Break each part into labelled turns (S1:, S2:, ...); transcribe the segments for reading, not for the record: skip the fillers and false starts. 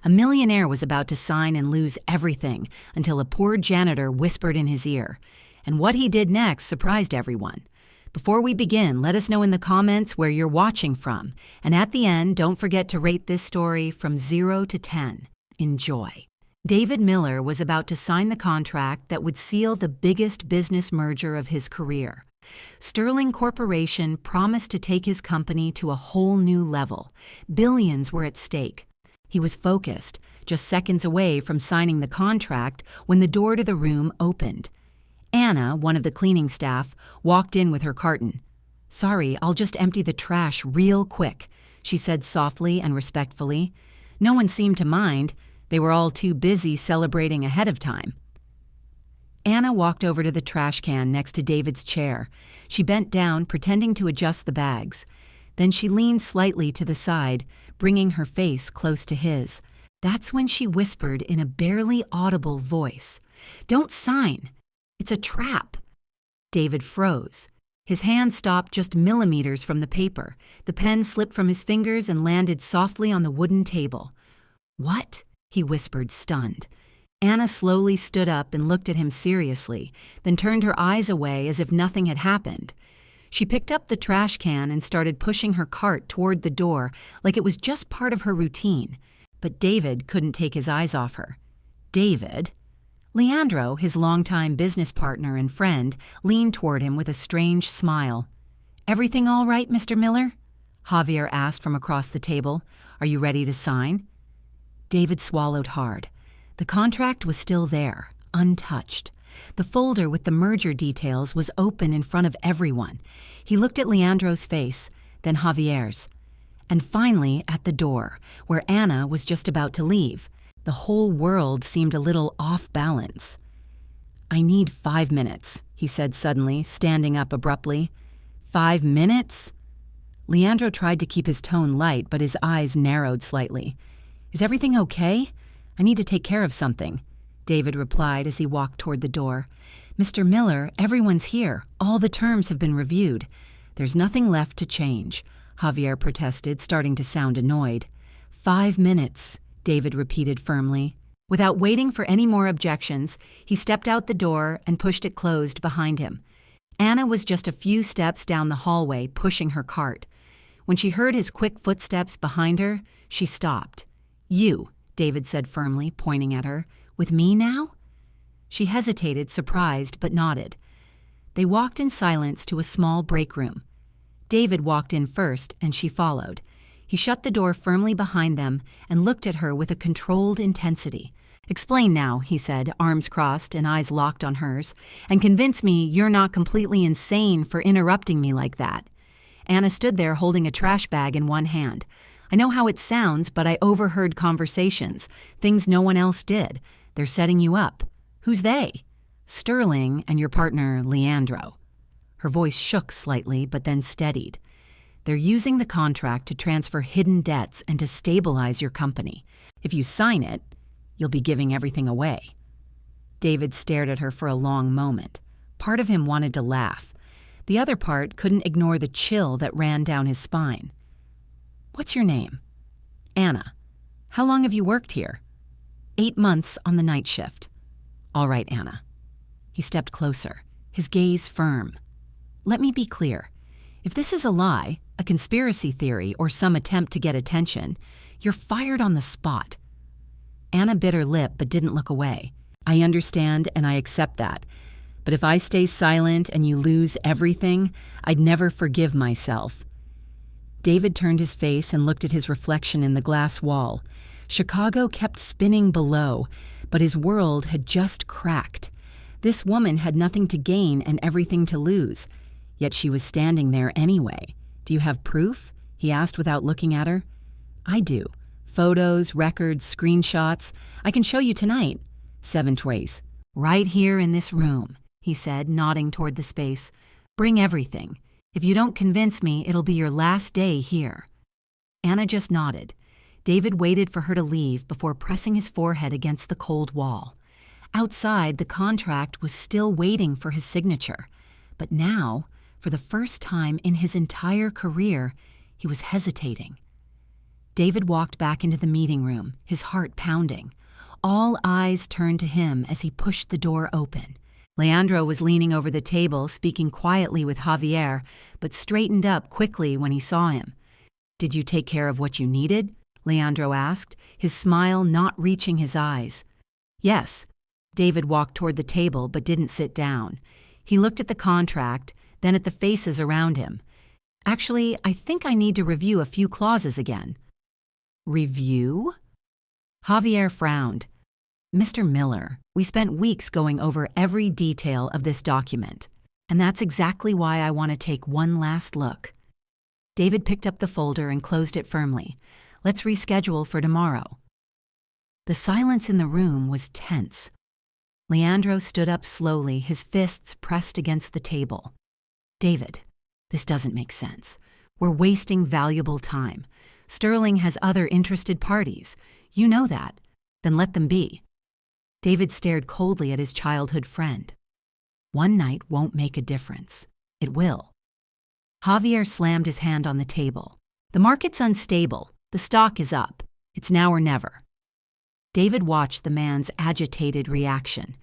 S1: A millionaire was about to sign and lose everything until a poor janitor whispered in his ear. And what he did next surprised everyone. Before we begin, let us know in the comments where you're watching from. And at the end, don't forget to rate this story from 0 to 10. Enjoy. David Miller was about to sign the contract that would seal the biggest business merger of his career. Sterling Corporation promised to take his company to a whole new level. Billions were at stake. He was focused, just seconds away from signing the contract when the door to the room opened. Anna, one of the cleaning staff, walked in with her carton. "Sorry, I'll just empty the trash real quick," she said softly and respectfully. No one seemed to mind. They were all too busy celebrating ahead of time. Anna walked over to the trash can next to David's chair. She bent down, pretending to adjust the bags. Then she leaned slightly to the side, bringing her face close to his. That's when she whispered in a barely audible voice, "Don't sign. It's a trap." David froze. His hand stopped just millimeters from the paper. The pen slipped from his fingers and landed softly on the wooden table. "What?" he whispered, stunned. Anna slowly stood up and looked at him seriously, then turned her eyes away as if nothing had happened. She picked up the trash can and started pushing her cart toward the door like it was just part of her routine. But David couldn't take his eyes off her. David? Leandro, his longtime business partner and friend, leaned toward him with a strange smile. "Everything all right, Mr. Miller?" Javier asked from across the table. "Are you ready to sign?" David swallowed hard. The contract was still there, untouched. The folder with the merger details was open in front of everyone. He looked at Leandro's face, then Javier's. And finally at the door, where Anna was just about to leave. The whole world seemed a little off balance. "I need 5 minutes," he said suddenly, standing up abruptly. 5 minutes? Leandro tried to keep his tone light, but his eyes narrowed slightly. "Is everything okay? I need to take care of something," David replied as he walked toward the door. "Mr. Miller, everyone's here. All the terms have been reviewed. There's nothing left to change," Javier protested, starting to sound annoyed. 5 minutes, David repeated firmly. Without waiting for any more objections, he stepped out the door and pushed it closed behind him. Anna was just a few steps down the hallway, pushing her cart. When she heard his quick footsteps behind her, she stopped. "You," David said firmly, pointing at her. "With me now?" She hesitated, surprised, but nodded. They walked in silence to a small break room. David walked in first, and she followed. He shut the door firmly behind them and looked at her with a controlled intensity. "Explain now," he said, arms crossed and eyes locked on hers, "and convince me you're not completely insane for interrupting me like that." Anna stood there holding a trash bag in one hand. "I know how it sounds, but I overheard conversations, things no one else did. They're setting you up." "Who's they?" "Sterling and your partner, Leandro." Her voice shook slightly, but then steadied. "They're using the contract to transfer hidden debts and to stabilize your company. If you sign it, you'll be giving everything away." David stared at her for a long moment. Part of him wanted to laugh. The other part couldn't ignore the chill that ran down his spine. "What's your name?" "Anna." "How long have you worked here?" 8 months on the night shift." "All right, Anna." He stepped closer, his gaze firm. "Let me be clear. If this is a lie, a conspiracy theory, or some attempt to get attention, you're fired on the spot." Anna bit her lip but didn't look away. "I understand and I accept that. But if I stay silent and you lose everything, I'd never forgive myself." David turned his face and looked at his reflection in the glass wall. Chicago kept spinning below, but his world had just cracked. This woman had nothing to gain and everything to lose, yet she was standing there anyway. "Do you have proof?" he asked without looking at her. "I do. Photos, records, screenshots. I can show you tonight." 7 ways. "Right here in this room," he said, nodding toward the space. "Bring everything. If you don't convince me, it'll be your last day here." Anna just nodded. David waited for her to leave before pressing his forehead against the cold wall. Outside, the contract was still waiting for his signature. But now, for the first time in his entire career, he was hesitating. David walked back into the meeting room, his heart pounding. All eyes turned to him as he pushed the door open. Leandro was leaning over the table, speaking quietly with Javier, but straightened up quickly when he saw him. "Did you take care of what you needed?" Leandro asked, his smile not reaching his eyes. "Yes." David walked toward the table but didn't sit down. He looked at the contract, then at the faces around him. "Actually, I think I need to review a few clauses again." "Review?" Javier frowned. "Mr. Miller, we spent weeks going over every detail of this document, and that's exactly why I want to take one last look." David picked up the folder and closed it firmly. "Let's reschedule for tomorrow." The silence in the room was tense. Leandro stood up slowly, his fists pressed against the table. "David, this doesn't make sense. We're wasting valuable time. Sterling has other interested parties. You know that. Then let them be." David stared coldly at his childhood friend. "One night won't make a difference. It will." Javier slammed his hand on the table. "The market's unstable. The stock is up. It's now or never." David watched the man's agitated reaction.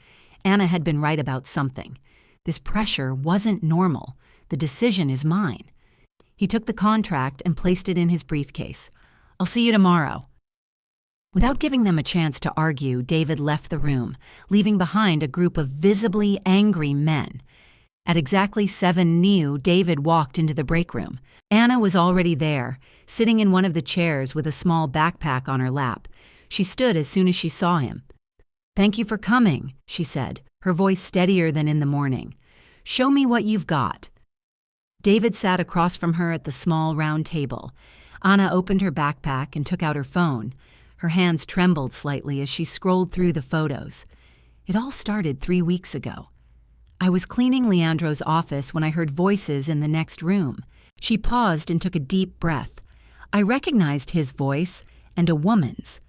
S1: Anna had been right about something. This pressure wasn't normal. The decision is mine. He took the contract and placed it in his briefcase. "I'll see you tomorrow." Without giving them a chance to argue, David left the room, leaving behind a group of visibly angry men. At exactly 7 new, David walked into the break room. Anna was already there, sitting in one of the chairs with a small backpack on her lap. She stood as soon as she saw him. "Thank you for coming," she said, her voice steadier than in the morning. "Show me what you've got." David sat across from her at the small round table. Anna opened her backpack and took out her phone. Her hands trembled slightly as she scrolled through the photos. It all started 3 weeks ago. "I was cleaning Leandro's office when I heard voices in the next room." She paused and took a deep breath. "I recognized his voice and a woman's.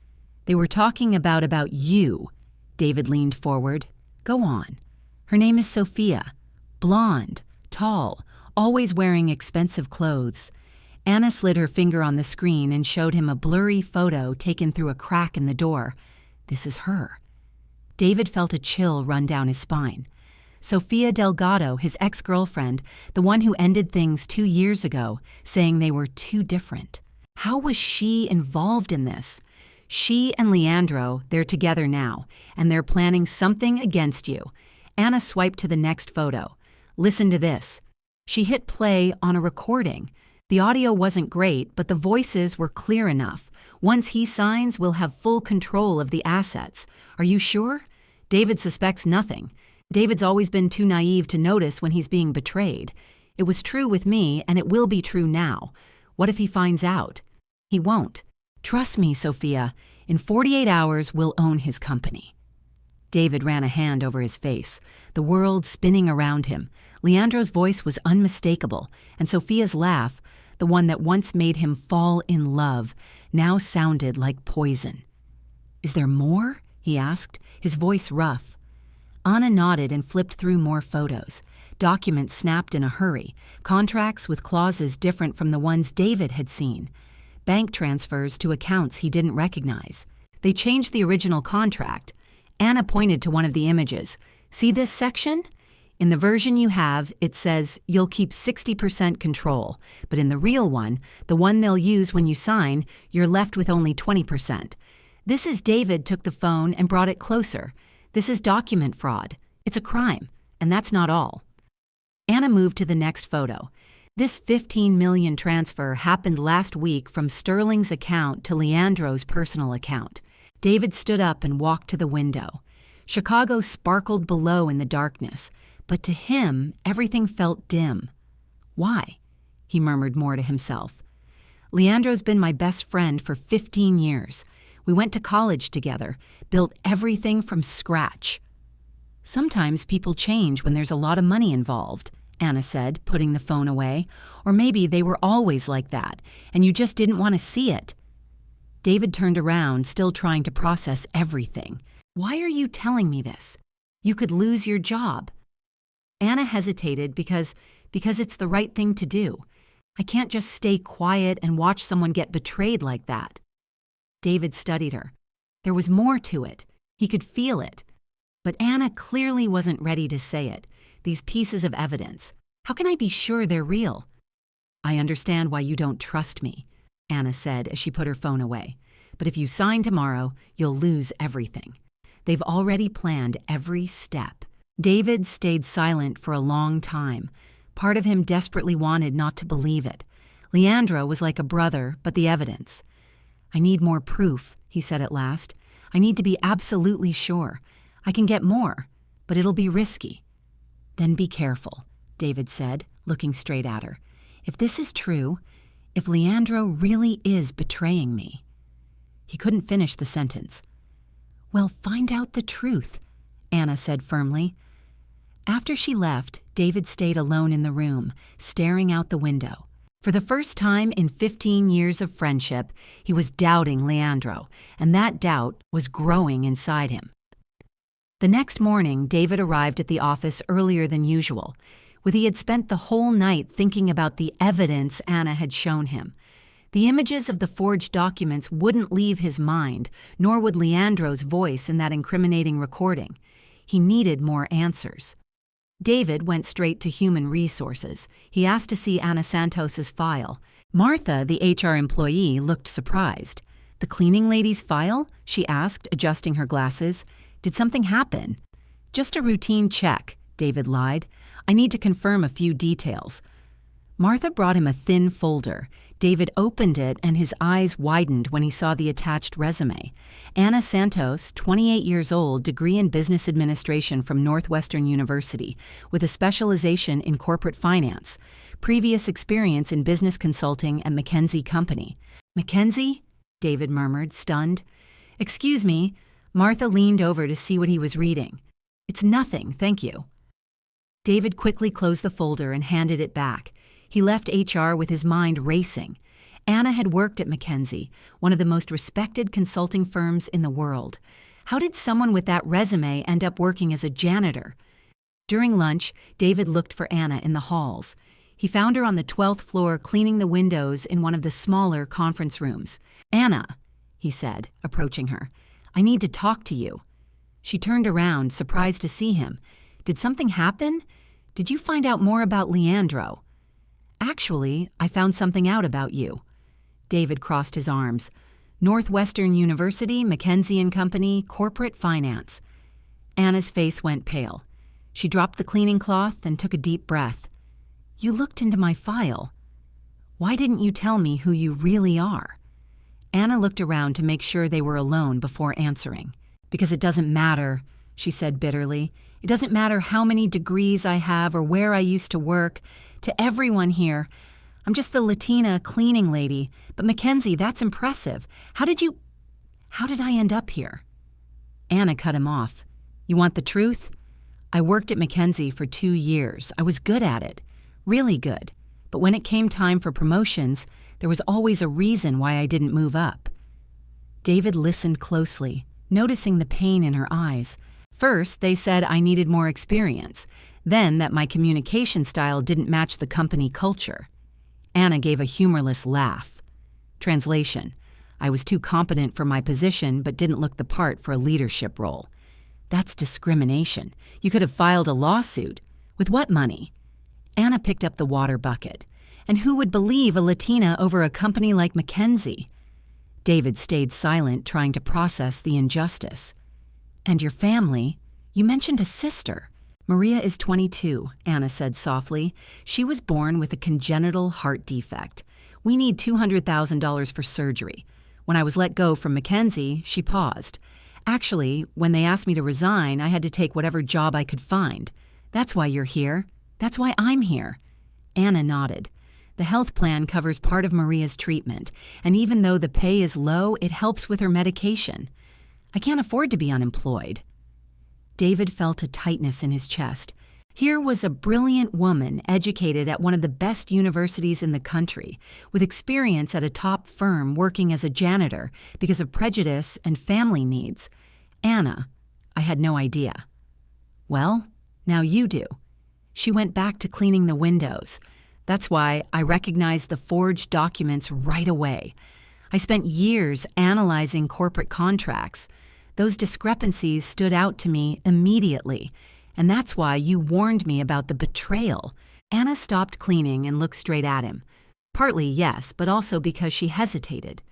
S1: They were talking about you." David leaned forward. "Go on." "Her name is Sophia. Blonde, tall, always wearing expensive clothes." Anna slid her finger on the screen and showed him a blurry photo taken through a crack in the door. "This is her." David felt a chill run down his spine. Sophia Delgado, his ex-girlfriend, the one who ended things 2 years ago, saying they were too different. How was she involved in this? She and Leandro, they're together now, and they're planning something against you. Anna swiped to the next photo. "Listen to this." She hit play on a recording. The audio wasn't great, but the voices were clear enough. "Once he signs, we'll have full control of the assets. Are you sure?" David suspects nothing. David's always been too naive to notice when he's being betrayed. "It was true with me, and it will be true now. What if he finds out?" "He won't. Trust me, Sophia. In 48 hours, we'll own his company." David ran a hand over his face, the world spinning around him. Leandro's voice was unmistakable, and Sophia's laugh, the one that once made him fall in love, now sounded like poison. "Is there more?" he asked, his voice rough. Anna nodded and flipped through more photos. Documents snapped in a hurry, contracts with clauses different from the ones David had seen. Bank transfers to accounts he didn't recognize. They changed the original contract. Anna pointed to one of the images. "See this section? In the version you have, it says you'll keep 60% control, but in the real one, the one they'll use when you sign, you're left with only 20%. This is David took the phone and brought it closer. This is document fraud. It's a crime, and that's not all." Anna moved to the next photo. This 15 million transfer happened last week from Sterling's account to Leandro's personal account. David stood up and walked to the window. Chicago sparkled below in the darkness, but to him, everything felt dim. "Why?" he murmured more to himself. "Leandro's been my best friend for 15 years. We went to college together, built everything from scratch." "Sometimes people change when there's a lot of money involved," Anna said, putting the phone away. "Or maybe they were always like that, and you just didn't want to see it." David turned around, still trying to process everything. "Why are you telling me this? You could lose your job." Anna hesitated because it's the right thing to do. I can't just stay quiet and watch someone get betrayed like that. David studied her. There was more to it. He could feel it. But Anna clearly wasn't ready to say it. These pieces of evidence. How can I be sure they're real? I understand why you don't trust me, Anna said as she put her phone away. But if you sign tomorrow, you'll lose everything. They've already planned every step. David stayed silent for a long time. Part of him desperately wanted not to believe it. Leandro was like a brother, but the evidence. I need more proof, he said at last. I need to be absolutely sure. I can get more, but it'll be risky. Then be careful, David said, looking straight at her. If this is true, if Leandro really is betraying me. He couldn't finish the sentence. Well, find out the truth, Anna said firmly. After she left, David stayed alone in the room, staring out the window. For the first time in 15 years of friendship, he was doubting Leandro, and that doubt was growing inside him. The next morning, David arrived at the office earlier than usual. He had spent the whole night thinking about the evidence Anna had shown him. The images of the forged documents wouldn't leave his mind, nor would Leandro's voice in that incriminating recording. He needed more answers. David went straight to human resources. He asked to see Anna Santos's file. Martha, the HR employee, looked surprised. The cleaning lady's file? She asked, adjusting her glasses. Did something happen? Just a routine check, David lied. I need to confirm a few details. Martha brought him a thin folder. David opened it and his eyes widened when he saw the attached resume. Anna Santos, 28 years old, degree in business administration from Northwestern University, with a specialization in corporate finance. Previous experience in business consulting at McKinsey Company. McKinsey? David murmured, stunned. Excuse me. Martha leaned over to see what he was reading. It's nothing, thank you. David quickly closed the folder and handed it back. He left HR with his mind racing. Anna had worked at McKinsey, one of the most respected consulting firms in the world. How did someone with that resume end up working as a janitor? During lunch, David looked for Anna in the halls. He found her on the 12th floor cleaning the windows in one of the smaller conference rooms. Anna, he said, approaching her, I need to talk to you. She turned around, surprised to see him. Did something happen? Did you find out more about Leandro? Actually, I found something out about you. David crossed his arms. Northwestern University, McKinsey & Company, corporate finance. Anna's face went pale. She dropped the cleaning cloth and took a deep breath. You looked into my file. Why didn't you tell me who you really are? Anna looked around to make sure they were alone before answering. Because it doesn't matter, she said bitterly. It doesn't matter how many degrees I have or where I used to work. To everyone here, I'm just the Latina cleaning lady. But Mackenzie, that's impressive. How did I end up here? Anna cut him off. You want the truth? I worked at McKinsey for 2 years. I was good at it. Really good. But when it came time for promotions, there was always a reason why I didn't move up. David listened closely, noticing the pain in her eyes. First, they said I needed more experience. Then that my communication style didn't match the company culture. Anna gave a humorless laugh. Translation: I was too competent for my position but didn't look the part for a leadership role. That's discrimination. You could have filed a lawsuit. With what money? Anna picked up the water bucket. And who would believe a Latina over a company like McKinsey? David stayed silent, trying to process the injustice. And your family? You mentioned a sister. Maria is 22, Anna said softly. She was born with a congenital heart defect. We need $200,000 for surgery. When I was let go from McKinsey, she paused. Actually, when they asked me to resign, I had to take whatever job I could find. That's why you're here. That's why I'm here. Anna nodded. The health plan covers part of Maria's treatment, and even though the pay is low, it helps with her medication. I can't afford to be unemployed. David felt a tightness in his chest. Here was a brilliant woman educated at one of the best universities in the country, with experience at a top firm working as a janitor because of prejudice and family needs. Anna, I had no idea. Well, now you do. She went back to cleaning the windows. That's why I recognized the forged documents right away. I spent years analyzing corporate contracts. Those discrepancies stood out to me immediately, and that's why you warned me about the betrayal. Anna stopped cleaning and looked straight at him. Partly, yes, but also because she hesitated.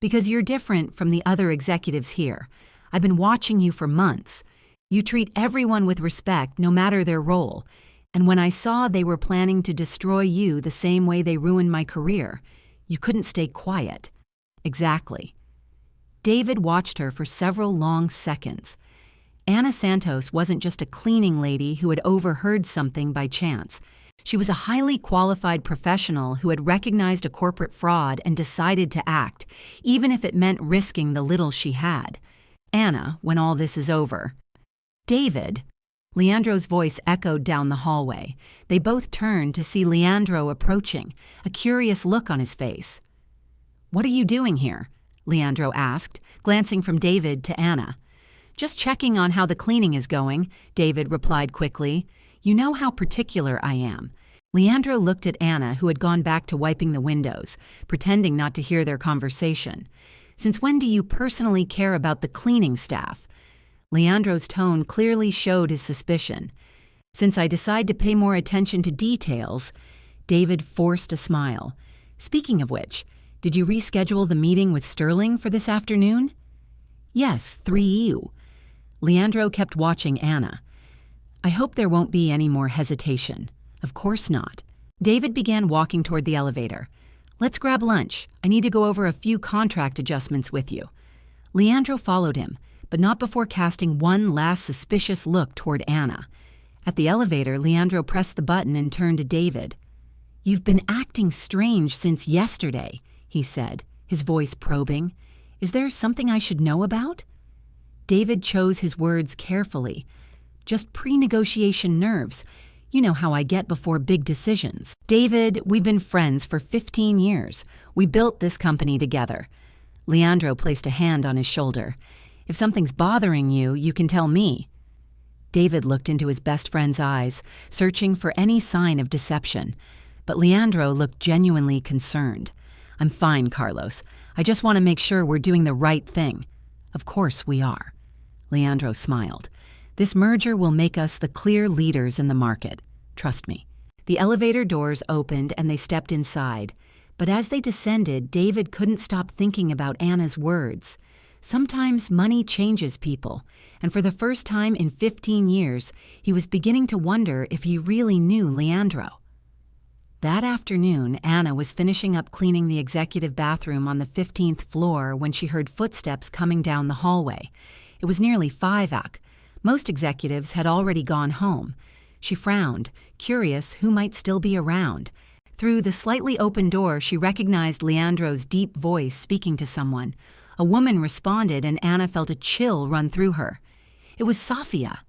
S1: Because you're different from the other executives here. I've been watching you for months. You treat everyone with respect, no matter their role. And when I saw they were planning to destroy you the same way they ruined my career, you couldn't stay quiet. Exactly. David watched her for several long seconds. Anna Santos wasn't just a cleaning lady who had overheard something by chance. She was a highly qualified professional who had recognized a corporate fraud and decided to act, even if it meant risking the little she had. Anna, when all this is over. David. Leandro's voice echoed down the hallway. They both turned to see Leandro approaching, a curious look on his face. "What are you doing here?" Leandro asked, glancing from David to Anna. "Just checking on how the cleaning is going," David replied quickly. "You know how particular I am." Leandro looked at Anna, who had gone back to wiping the windows, pretending not to hear their conversation. "Since when do you personally care about the cleaning staff?" Leandro's tone clearly showed his suspicion. "Since I decide to pay more attention to details," David forced a smile. "Speaking of which, did you reschedule the meeting with Sterling for this afternoon?" "Yes, 3U. Leandro kept watching Anna. "I hope there won't be any more hesitation." "Of course not." David began walking toward the elevator. "Let's grab lunch. I need to go over a few contract adjustments with you." Leandro followed him, but not before casting one last suspicious look toward Anna. At the elevator, Leandro pressed the button and turned to David. "You've been acting strange since yesterday," he said, his voice probing. "Is there something I should know about?" David chose his words carefully. "Just pre-negotiation nerves. You know how I get before big decisions." "David, we've been friends for 15 years. We built this company together." Leandro placed a hand on his shoulder. "If something's bothering you, you can tell me." David looked into his best friend's eyes, searching for any sign of deception. But Leandro looked genuinely concerned. "I'm fine, Carlos. I just want to make sure we're doing the right thing." "Of course we are." Leandro smiled. "This merger will make us the clear leaders in the market. Trust me." The elevator doors opened and they stepped inside. But as they descended, David couldn't stop thinking about Anna's words. Sometimes money changes people, and for the first time in 15 years, he was beginning to wonder if he really knew Leandro. That afternoon, Anna was finishing up cleaning the executive bathroom on the 15th floor when she heard footsteps coming down the hallway. It was nearly 5 o'clock. Most executives had already gone home. She frowned, curious who might still be around. Through the slightly open door, she recognized Leandro's deep voice speaking to someone. A woman responded, and Anna felt a chill run through her. It was Safia.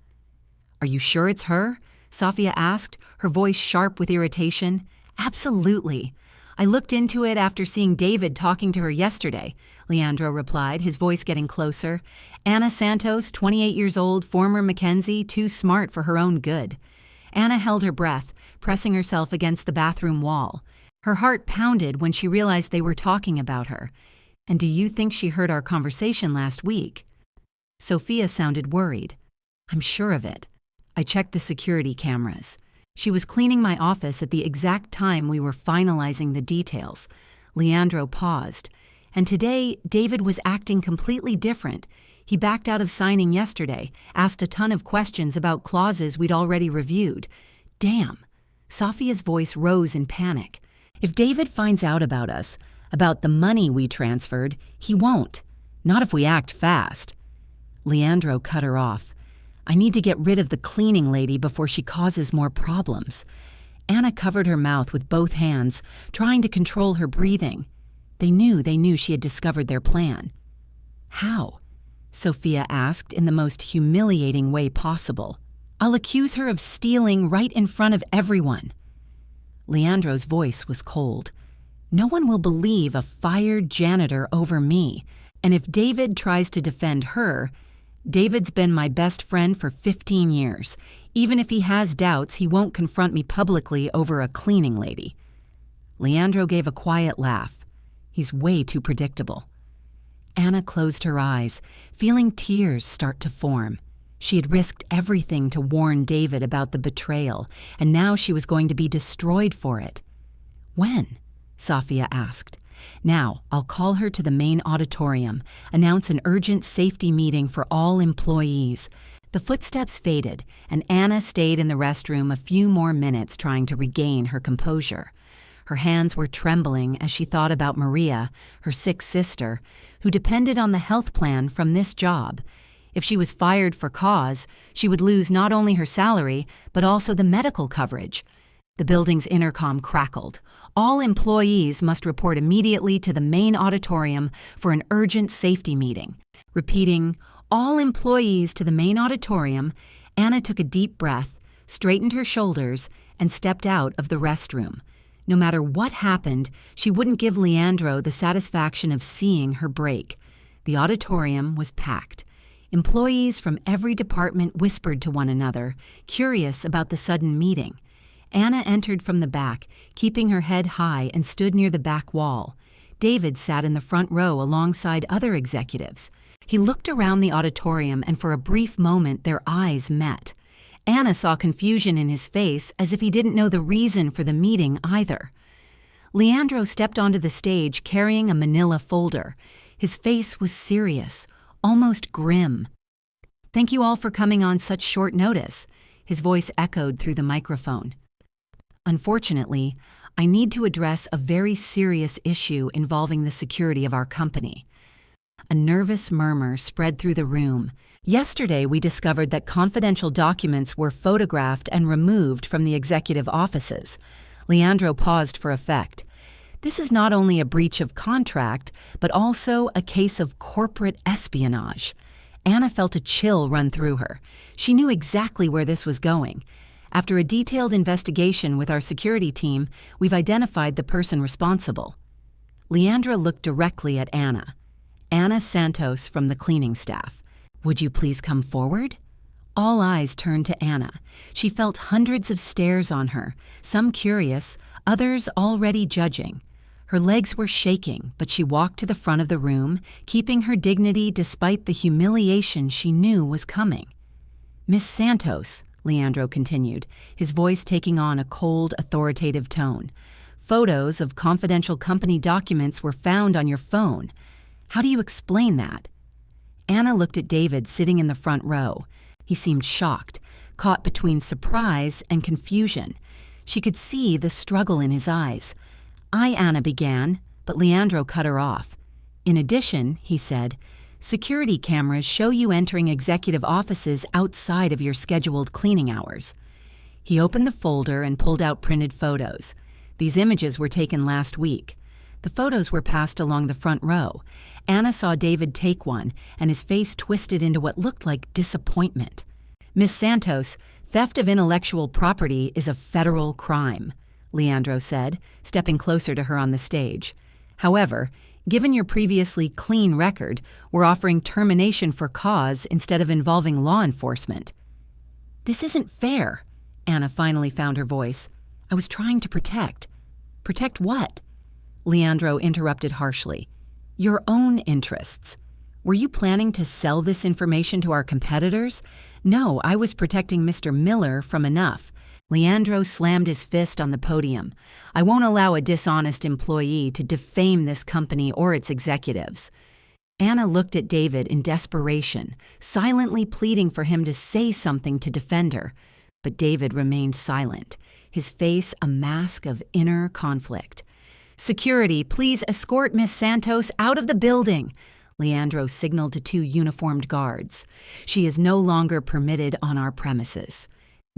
S1: "Are you sure it's her?" Safia asked, her voice sharp with irritation. "Absolutely. I looked into it after seeing David talking to her yesterday," Leandro replied, his voice getting closer. "Anna Santos, 28 years old, former Mackenzie, too smart for her own good." Anna held her breath, pressing herself against the bathroom wall. Her heart pounded when she realized they were talking about her. "And do you think she heard our conversation last week?" Sophia sounded worried. "I'm sure of it. I checked the security cameras. She was cleaning my office at the exact time we were finalizing the details." Leandro paused. "And today, David was acting completely different. He backed out of signing yesterday, asked a ton of questions about clauses we'd already reviewed. Damn." Safia's voice rose in panic. "If David finds out about us, about the money we transferred, he won't. Not if we act fast." Leandro cut her off. "I need to get rid of the cleaning lady before she causes more problems." Anna covered her mouth with both hands, trying to control her breathing. They knew she had discovered their plan. "How?" Sophia asked in the most humiliating way possible. "I'll accuse her of stealing right in front of everyone." Leandro's voice was cold. "No one will believe a fired janitor over me, and if David tries to defend her, David's been my best friend for 15 years. Even if he has doubts, he won't confront me publicly over a cleaning lady." Leandro gave a quiet laugh. He's way too predictable. Anna closed her eyes, feeling tears start to form. She had risked everything to warn David about the betrayal, and now she was going to be destroyed for it. When? Safia asked. Now, I'll call her to the main auditorium, announce an urgent safety meeting for all employees. The footsteps faded, and Anna stayed in the restroom a few more minutes trying to regain her composure. Her hands were trembling as she thought about Maria, her sick sister, who depended on the health plan from this job. If she was fired for cause, she would lose not only her salary, but also the medical coverage. The building's intercom crackled. All employees must report immediately to the main auditorium for an urgent safety meeting. Repeating, "All employees to the main auditorium," Anna took a deep breath, straightened her shoulders, and stepped out of the restroom. No matter what happened, she wouldn't give Leandro the satisfaction of seeing her break. The auditorium was packed. Employees from every department whispered to one another, curious about the sudden meeting. Anna entered from the back, keeping her head high, and stood near the back wall. David sat in the front row alongside other executives. He looked around the auditorium, and for a brief moment their eyes met. Anna saw confusion in his face, as if he didn't know the reason for the meeting either. Leandro stepped onto the stage carrying a manila folder. His face was serious, almost grim. "Thank you all for coming on such short notice," his voice echoed through the microphone. "Unfortunately, I need to address a very serious issue involving the security of our company." A nervous murmur spread through the room. Yesterday, we discovered that confidential documents were photographed and removed from the executive offices. Leandro paused for effect. This is not only a breach of contract, but also a case of corporate espionage. Anna felt a chill run through her. She knew exactly where this was going. After a detailed investigation with our security team, we've identified the person responsible. Leandro looked directly at Anna. Anna Santos from the cleaning staff. "Would you please come forward?" All eyes turned to Anna. She felt hundreds of stares on her, some curious, others already judging. Her legs were shaking, but she walked to the front of the room, keeping her dignity despite the humiliation she knew was coming. "Miss Santos," Leandro continued, his voice taking on a cold, authoritative tone. "Photos of confidential company documents were found on your phone. How do you explain that?" Anna looked at David sitting in the front row. He seemed shocked, caught between surprise and confusion. She could see the struggle in his eyes. Anna began, but Leandro cut her off. "In addition," he said, "security cameras show you entering executive offices outside of your scheduled cleaning hours." He opened the folder and pulled out printed photos. These images were taken last week. The photos were passed along the front row. Anna saw David take one, and his face twisted into what looked like disappointment. "Miss Santos, theft of intellectual property is a federal crime," Leandro said, stepping closer to her on the stage. "However, given your previously clean record, we're offering termination for cause instead of involving law enforcement." "This isn't fair," Anna finally found her voice. "I was trying to protect." "Protect what?" Leandro interrupted harshly. "Your own interests. Were you planning to sell this information to our competitors? No, I was protecting Mr. Miller from enough." Leandro slammed his fist on the podium. "I won't allow a dishonest employee to defame this company or its executives." Anna looked at David in desperation, silently pleading for him to say something to defend her. But David remained silent, his face a mask of inner conflict. "Security, please escort Miss Santos out of the building," Leandro signaled to two uniformed guards. "She is no longer permitted on our premises."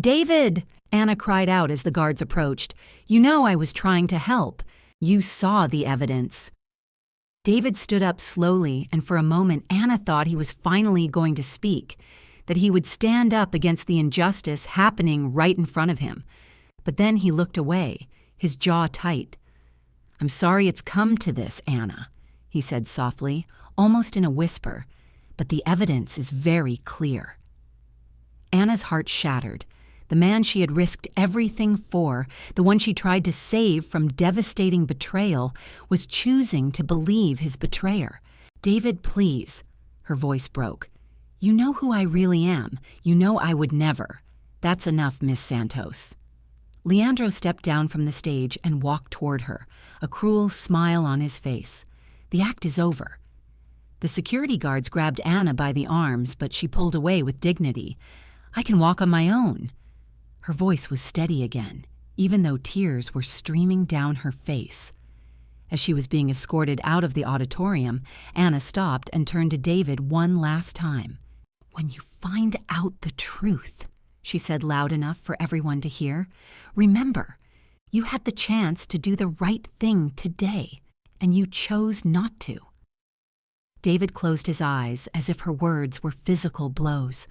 S1: "David!" Anna cried out as the guards approached. "You know I was trying to help. You saw the evidence." David stood up slowly, and for a moment Anna thought he was finally going to speak, that he would stand up against the injustice happening right in front of him. But then he looked away, his jaw tight. "I'm sorry it's come to this, Anna," he said softly, almost in a whisper, "but the evidence is very clear." Anna's heart shattered. the man she had risked everything for, the one she tried to save from devastating betrayal, was choosing to believe his betrayer. "David, please." Her voice broke. "You know who I really am. You know I would never." "That's enough, Miss Santos." Leandro stepped down from the stage and walked toward her, a cruel smile on his face. "The act is over." The security guards grabbed Anna by the arms, but she pulled away with dignity. "I can walk on my own." Her voice was steady again, even though tears were streaming down her face. As she was being escorted out of the auditorium, Anna stopped and turned to David one last time. "When you find out the truth," she said loud enough for everyone to hear, "remember, you had the chance to do the right thing today, and you chose not to." David closed his eyes as if her words were physical blows.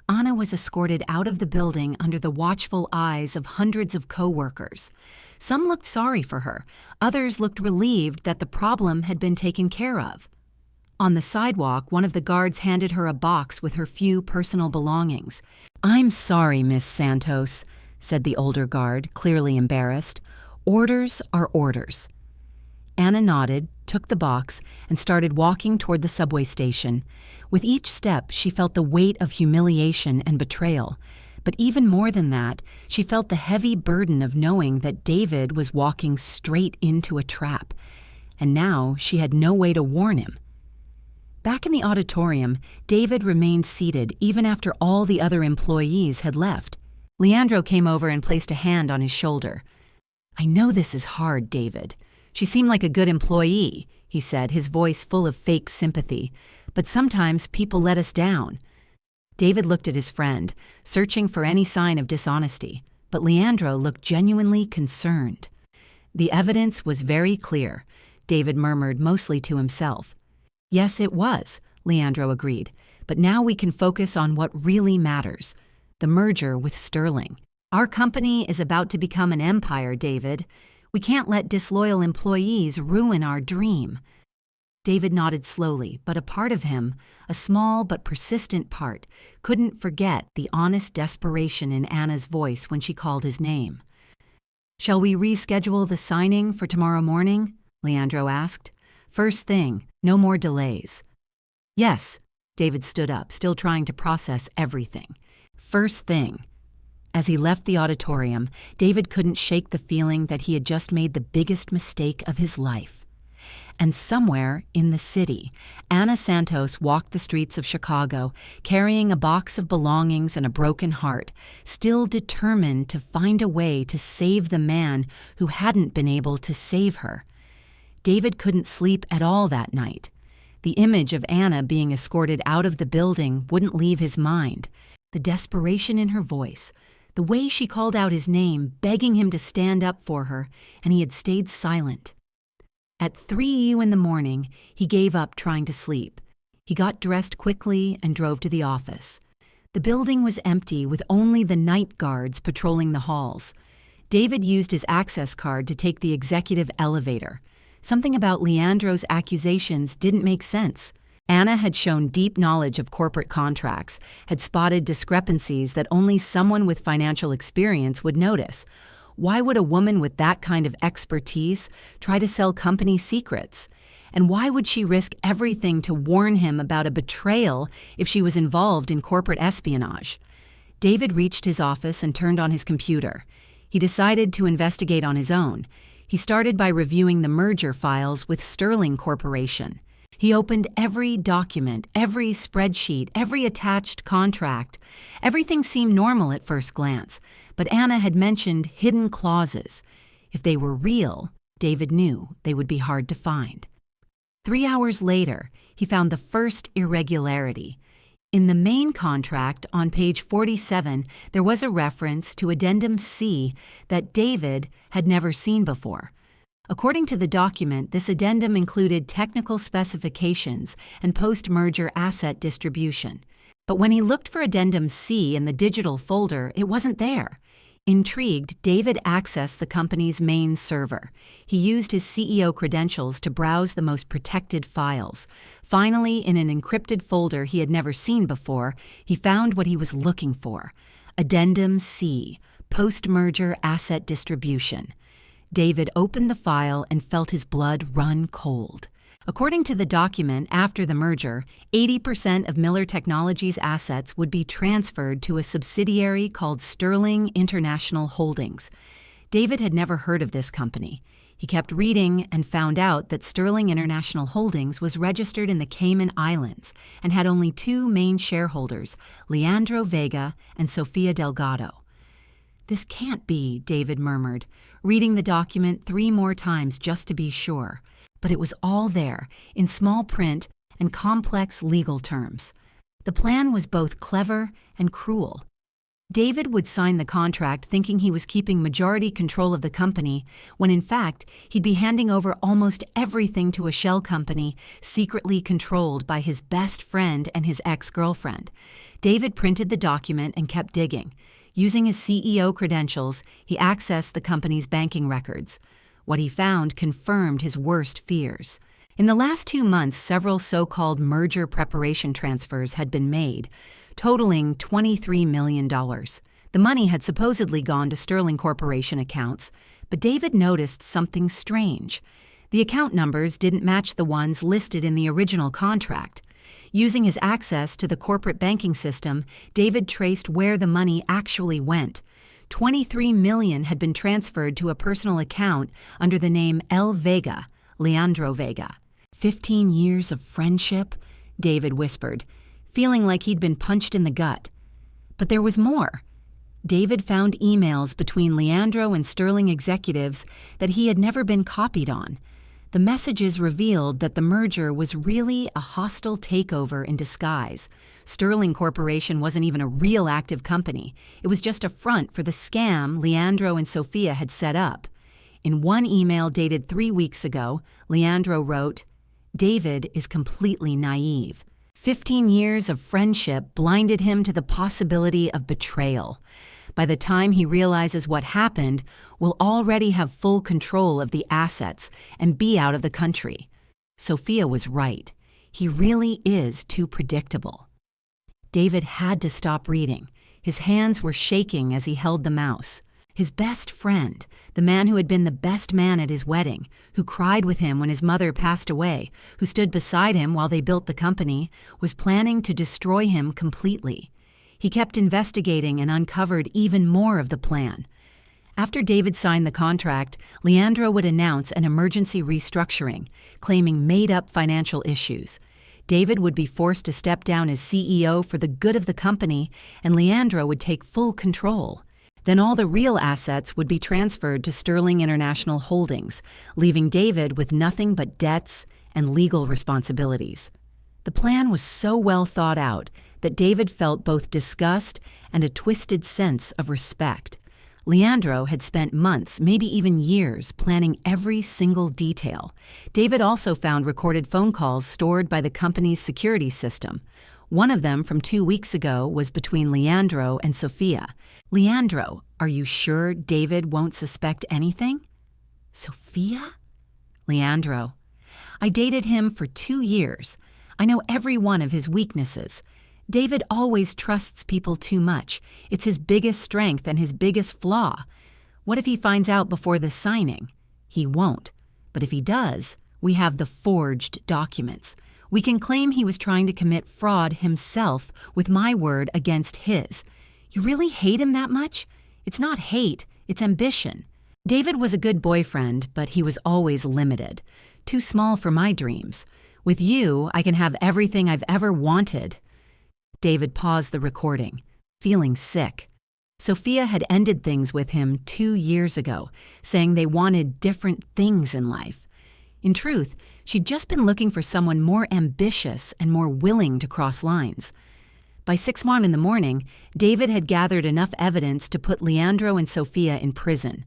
S1: Anna was escorted out of the building under the watchful eyes of hundreds of co-workers. Some looked sorry for her, others looked relieved that the problem had been taken care of. On the sidewalk, one of the guards handed her a box with her few personal belongings. "I'm sorry, Miss Santos," said the older guard, clearly embarrassed. "Orders are orders." Anna nodded, took the box, and started walking toward the subway station. With each step, she felt the weight of humiliation and betrayal. But even more than that, she felt the heavy burden of knowing that David was walking straight into a trap. And now she had no way to warn him. Back in the auditorium, David remained seated even after all the other employees had left. Leandro came over and placed a hand on his shoulder. "I know this is hard, David. She seemed like a good employee," he said, his voice full of fake sympathy. "But sometimes people let us down." David looked at his friend, searching for any sign of dishonesty, but Leandro looked genuinely concerned. "The evidence was very clear," David murmured mostly to himself. "Yes, it was," Leandro agreed, "but now we can focus on what really matters, the merger with Sterling. Our company is about to become an empire, David. We can't let disloyal employees ruin our dream." David nodded slowly, but a part of him, a small but persistent part, couldn't forget the honest desperation in Anna's voice when she called his name. "Shall we reschedule the signing for tomorrow morning?" Leandro asked. "First thing, no more delays." "Yes." David stood up, still trying to process everything. "First thing." As he left the auditorium, David couldn't shake the feeling that he had just made the biggest mistake of his life. And somewhere in the city, Anna Santos walked the streets of Chicago, carrying a box of belongings and a broken heart, still determined to find a way to save the man who hadn't been able to save her. David couldn't sleep at all that night. The image of Anna being escorted out of the building wouldn't leave his mind. The desperation in her voice, the way she called out his name, begging him to stand up for her, and he had stayed silent. At 3 a.m. in the morning, he gave up trying to sleep. He got dressed quickly and drove to the office. The building was empty with only the night guards patrolling the halls. David used his access card to take the executive elevator. Something about Leandro's accusations didn't make sense. Anna had shown deep knowledge of corporate contracts, had spotted discrepancies that only someone with financial experience would notice. Why would a woman with that kind of expertise try to sell company secrets? And why would she risk everything to warn him about a betrayal if she was involved in corporate espionage? David reached his office and turned on his computer. He decided to investigate on his own. He started by reviewing the merger files with Sterling Corporation. He opened every document, every spreadsheet, every attached contract. Everything seemed normal at first glance, but Anna had mentioned hidden clauses. If they were real, David knew they would be hard to find. 3 hours later, he found the first irregularity. In the main contract on page 47, there was a reference to Addendum C that David had never seen before. According to the document, this addendum included technical specifications and post-merger asset distribution. But when he looked for Addendum C in the digital folder, it wasn't there. Intrigued, David accessed the company's main server. He used his CEO credentials to browse the most protected files. Finally, in an encrypted folder he had never seen before, he found what he was looking for: Addendum C, Post-Merger Asset Distribution. David opened the file and felt his blood run cold. According to the document, after the merger, 80% of Miller Technologies' assets would be transferred to a subsidiary called Sterling International Holdings. David had never heard of this company. He kept reading and found out that Sterling International Holdings was registered in the Cayman Islands and had only two main shareholders, Leandro Vega and Sofia Delgado. "This can't be," David murmured, reading the document 3 more times just to be sure. But it was all there, in small print and complex legal terms. The plan was both clever and cruel. David would sign the contract thinking he was keeping majority control of the company, when in fact he'd be handing over almost everything to a shell company secretly controlled by his best friend and his ex-girlfriend. David printed the document and kept digging. Using his CEO credentials, he accessed the company's banking records. What he found confirmed his worst fears. In the last 2 months, several so-called merger preparation transfers had been made, totaling $23 million. The money had supposedly gone to Sterling Corporation accounts, but David noticed something strange. The account numbers didn't match the ones listed in the original contract. Using his access to the corporate banking system, David traced where the money actually went. $23 million had been transferred to a personal account under the name L. Vega, Leandro Vega. 15 years of friendship, David whispered, feeling like he'd been punched in the gut. But there was more. David found emails between Leandro and Sterling executives that he had never been copied on. The messages revealed that the merger was really a hostile takeover in disguise. Sterling Corporation wasn't even a real active company. It was just a front for the scam Leandro and Sofia had set up. In one email dated 3 weeks ago, Leandro wrote, "David is completely naive. 15 years of friendship blinded him to the possibility of betrayal. By the time he realizes what happened, we'll already have full control of the assets and be out of the country." Sofia was right. He really is too predictable. David had to stop reading. His hands were shaking as he held the mouse. His best friend, the man who had been the best man at his wedding, who cried with him when his mother passed away, who stood beside him while they built the company, was planning to destroy him completely. He kept investigating and uncovered even more of the plan. After David signed the contract, Leandro would announce an emergency restructuring, claiming made-up financial issues. David would be forced to step down as CEO for the good of the company, and Leandro would take full control. Then all the real assets would be transferred to Sterling International Holdings, leaving David with nothing but debts and legal responsibilities. The plan was so well thought out that David felt both disgust and a twisted sense of respect. Leandro had spent months, maybe even years, planning every single detail. David also found recorded phone calls stored by the company's security system. One of them from 2 weeks ago was between Leandro and Sofia. "Leandro, are you sure David won't suspect anything?" "Sofia?" "Leandro, I dated him for 2 years. I know every one of his weaknesses. David always trusts people too much. It's his biggest strength and his biggest flaw. What if he finds out before the signing? He won't. But if he does, we have the forged documents. We can claim he was trying to commit fraud himself with my word against his. You really hate him that much? It's not hate, it's ambition." David was a good boyfriend, but he was always limited. Too small for my dreams. With you, I can have everything I've ever wanted. David paused the recording, feeling sick. Sofia had ended things with him 2 years ago, saying they wanted different things in life. In truth, she'd just been looking for someone more ambitious and more willing to cross lines. By 6:01 in the morning, David had gathered enough evidence to put Leandro and Sofia in prison.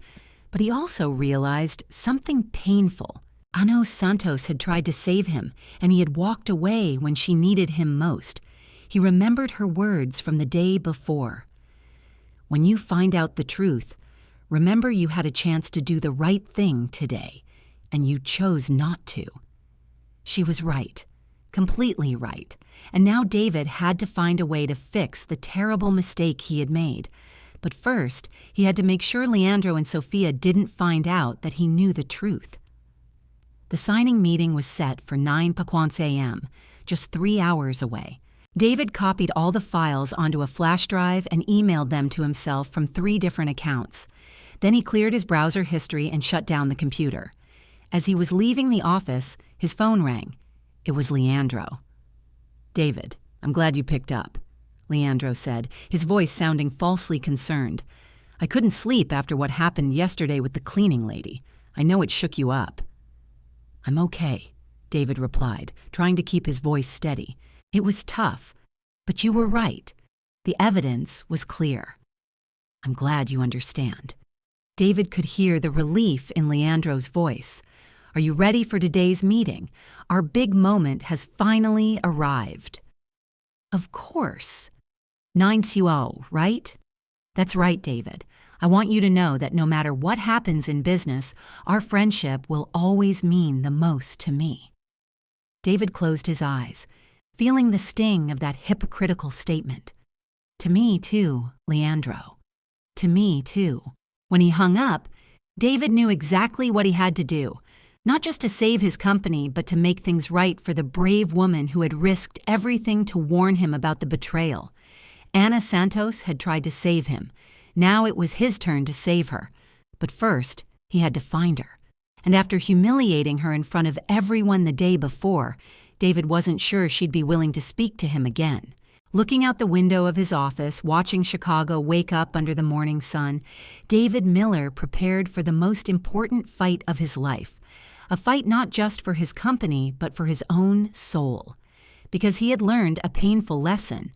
S1: But he also realized something painful. Ano Santos had tried to save him, and he had walked away when she needed him most. He remembered her words from the day before. "When you find out the truth, remember you had a chance to do the right thing today, and you chose not to." She was right. completely right. And now David had to find a way to fix the terrible mistake he had made. But first, he had to make sure Leandro and Sophia didn't find out that he knew the truth. The signing meeting was set for 9 a.m., just 3 hours away. David copied all the files onto a flash drive and emailed them to himself from 3 different accounts. Then he cleared his browser history and shut down the computer. As he was leaving the office, his phone rang. It was Leandro. "David, I'm glad you picked up," Leandro said, his voice sounding falsely concerned. "I couldn't sleep after what happened yesterday with the cleaning lady. I know it shook you up." "I'm okay," David replied, trying to keep his voice steady. "It was tough, but you were right. The evidence was clear." "I'm glad you understand." David could hear the relief in Leandro's voice. "Are you ready for today's meeting? Our big moment has finally arrived." "Of course. 920, right?" "That's right, David. I want you to know that no matter what happens in business, our friendship will always mean the most to me." David closed his eyes, feeling the sting of that hypocritical statement. "To me, too, Leandro. To me, too." When he hung up, David knew exactly what he had to do, not just to save his company, but to make things right for the brave woman who had risked everything to warn him about the betrayal. Ana Santos had tried to save him. Now it was his turn to save her. But first, he had to find her. And after humiliating her in front of everyone the day before, David wasn't sure she'd be willing to speak to him again. Looking out the window of his office, watching Chicago wake up under the morning sun, David Miller prepared for the most important fight of his life. A fight not just for his company, but for his own soul. Because he had learned a painful lesson.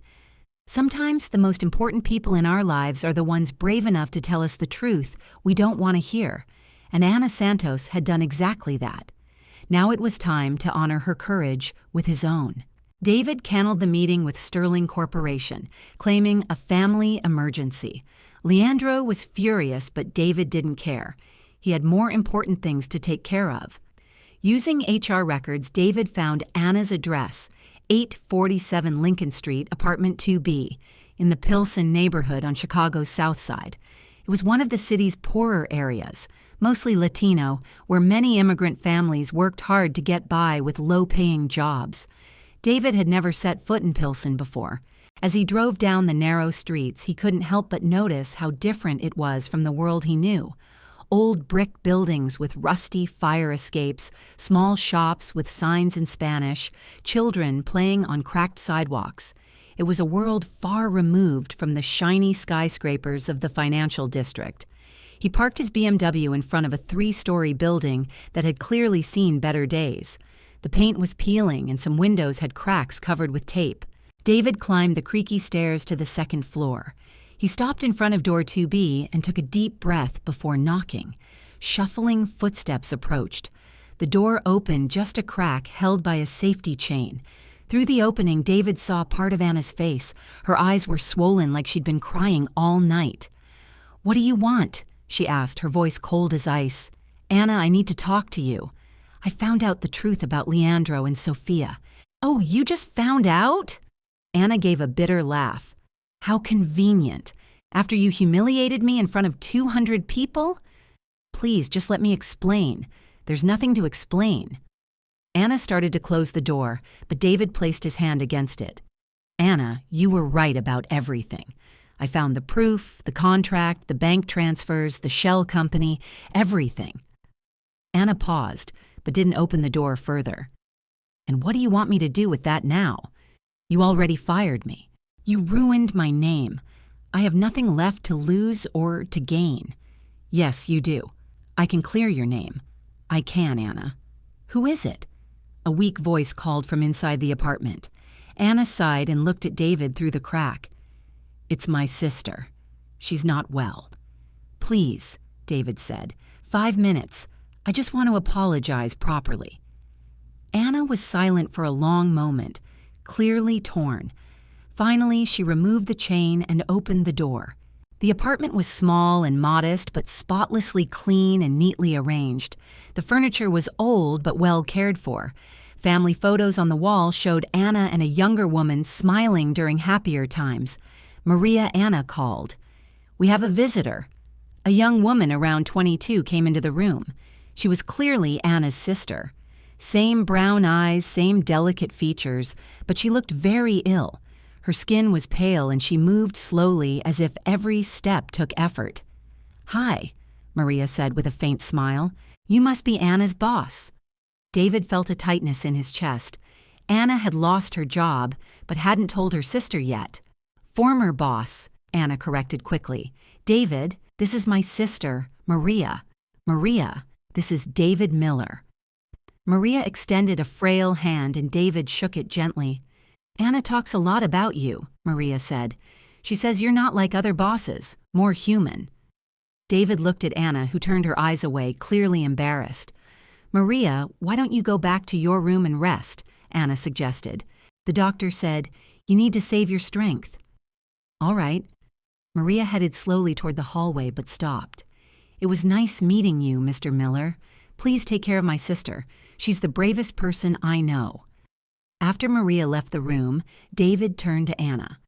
S1: Sometimes the most important people in our lives are the ones brave enough to tell us the truth we don't want to hear. And Ana Santos had done exactly that. Now it was time to honor her courage with his own. David canceled the meeting with Sterling Corporation, claiming a family emergency. Leandro was furious, but David didn't care. He had more important things to take care of. Using HR records, David found Anna's address, 847 Lincoln Street, apartment 2B, in the Pilsen neighborhood on Chicago's South Side. It was one of the city's poorer areas, mostly Latino, where many immigrant families worked hard to get by with low-paying jobs. David had never set foot in Pilsen before. As he drove down the narrow streets, he couldn't help but notice how different it was from the world he knew. Old brick buildings with rusty fire escapes, small shops with signs in Spanish, children playing on cracked sidewalks. It was a world far removed from the shiny skyscrapers of the financial district. He parked his BMW in front of a 3-story building that had clearly seen better days. The paint was peeling and some windows had cracks covered with tape. David climbed the creaky stairs to the 2nd floor. He stopped in front of door 2B and took a deep breath before knocking. Shuffling footsteps approached. The door opened just a crack held by a safety chain. Through the opening, David saw part of Anna's face. Her eyes were swollen like she'd been crying all night. "What do you want?" she asked, her voice cold as ice. "Anna, I need to talk to you. I found out the truth about Leandro and Sophia." "Oh, you just found out?" Anna gave a bitter laugh. "How convenient. After you humiliated me in front of 200 people? Please, just let me explain. There's nothing to explain." Anna started to close the door, but David placed his hand against it. "Anna, you were right about everything. I found the proof, the contract, the bank transfers, the shell company, everything." Anna paused, but didn't open the door further. "And what do you want me to do with that now? You already fired me. You ruined my name. I have nothing left to lose or to gain." "Yes, you do. I can clear your name." "I can, Anna." "Who is it?" A weak voice called from inside the apartment. Anna sighed and looked at David through the crack. "It's my sister. She's not well." "Please," David said. 5 minutes. I just want to apologize properly." Anna was silent for a long moment, clearly torn. Finally, she removed the chain and opened the door. The apartment was small and modest, but spotlessly clean and neatly arranged. The furniture was old but well cared for. Family photos on the wall showed Anna and a younger woman smiling during happier times. Maria Anna called. "We have a visitor." A young woman around 22 came into the room. She was clearly Anna's sister. Same brown eyes, same delicate features, but she looked very ill. Her skin was pale and she moved slowly as if every step took effort. "Hi," Maria said with a faint smile. "You must be Anna's boss." David felt a tightness in his chest. Anna had lost her job, but hadn't told her sister yet. "Former boss," Anna corrected quickly. "David, this is my sister, Maria. Maria, this is David Miller." Maria extended a frail hand and David shook it gently. "Anna talks a lot about you," Maria said. "She says you're not like other bosses, more human." David looked at Anna, who turned her eyes away, clearly embarrassed. "Maria, why don't you go back to your room and rest?" Anna suggested. "The doctor said, you need to save your strength." "All right." Maria headed slowly toward the hallway but stopped. "It was nice meeting you, Mr. Miller. Please take care of my sister. She's the bravest person I know." After Maria left the room, David turned to Anna.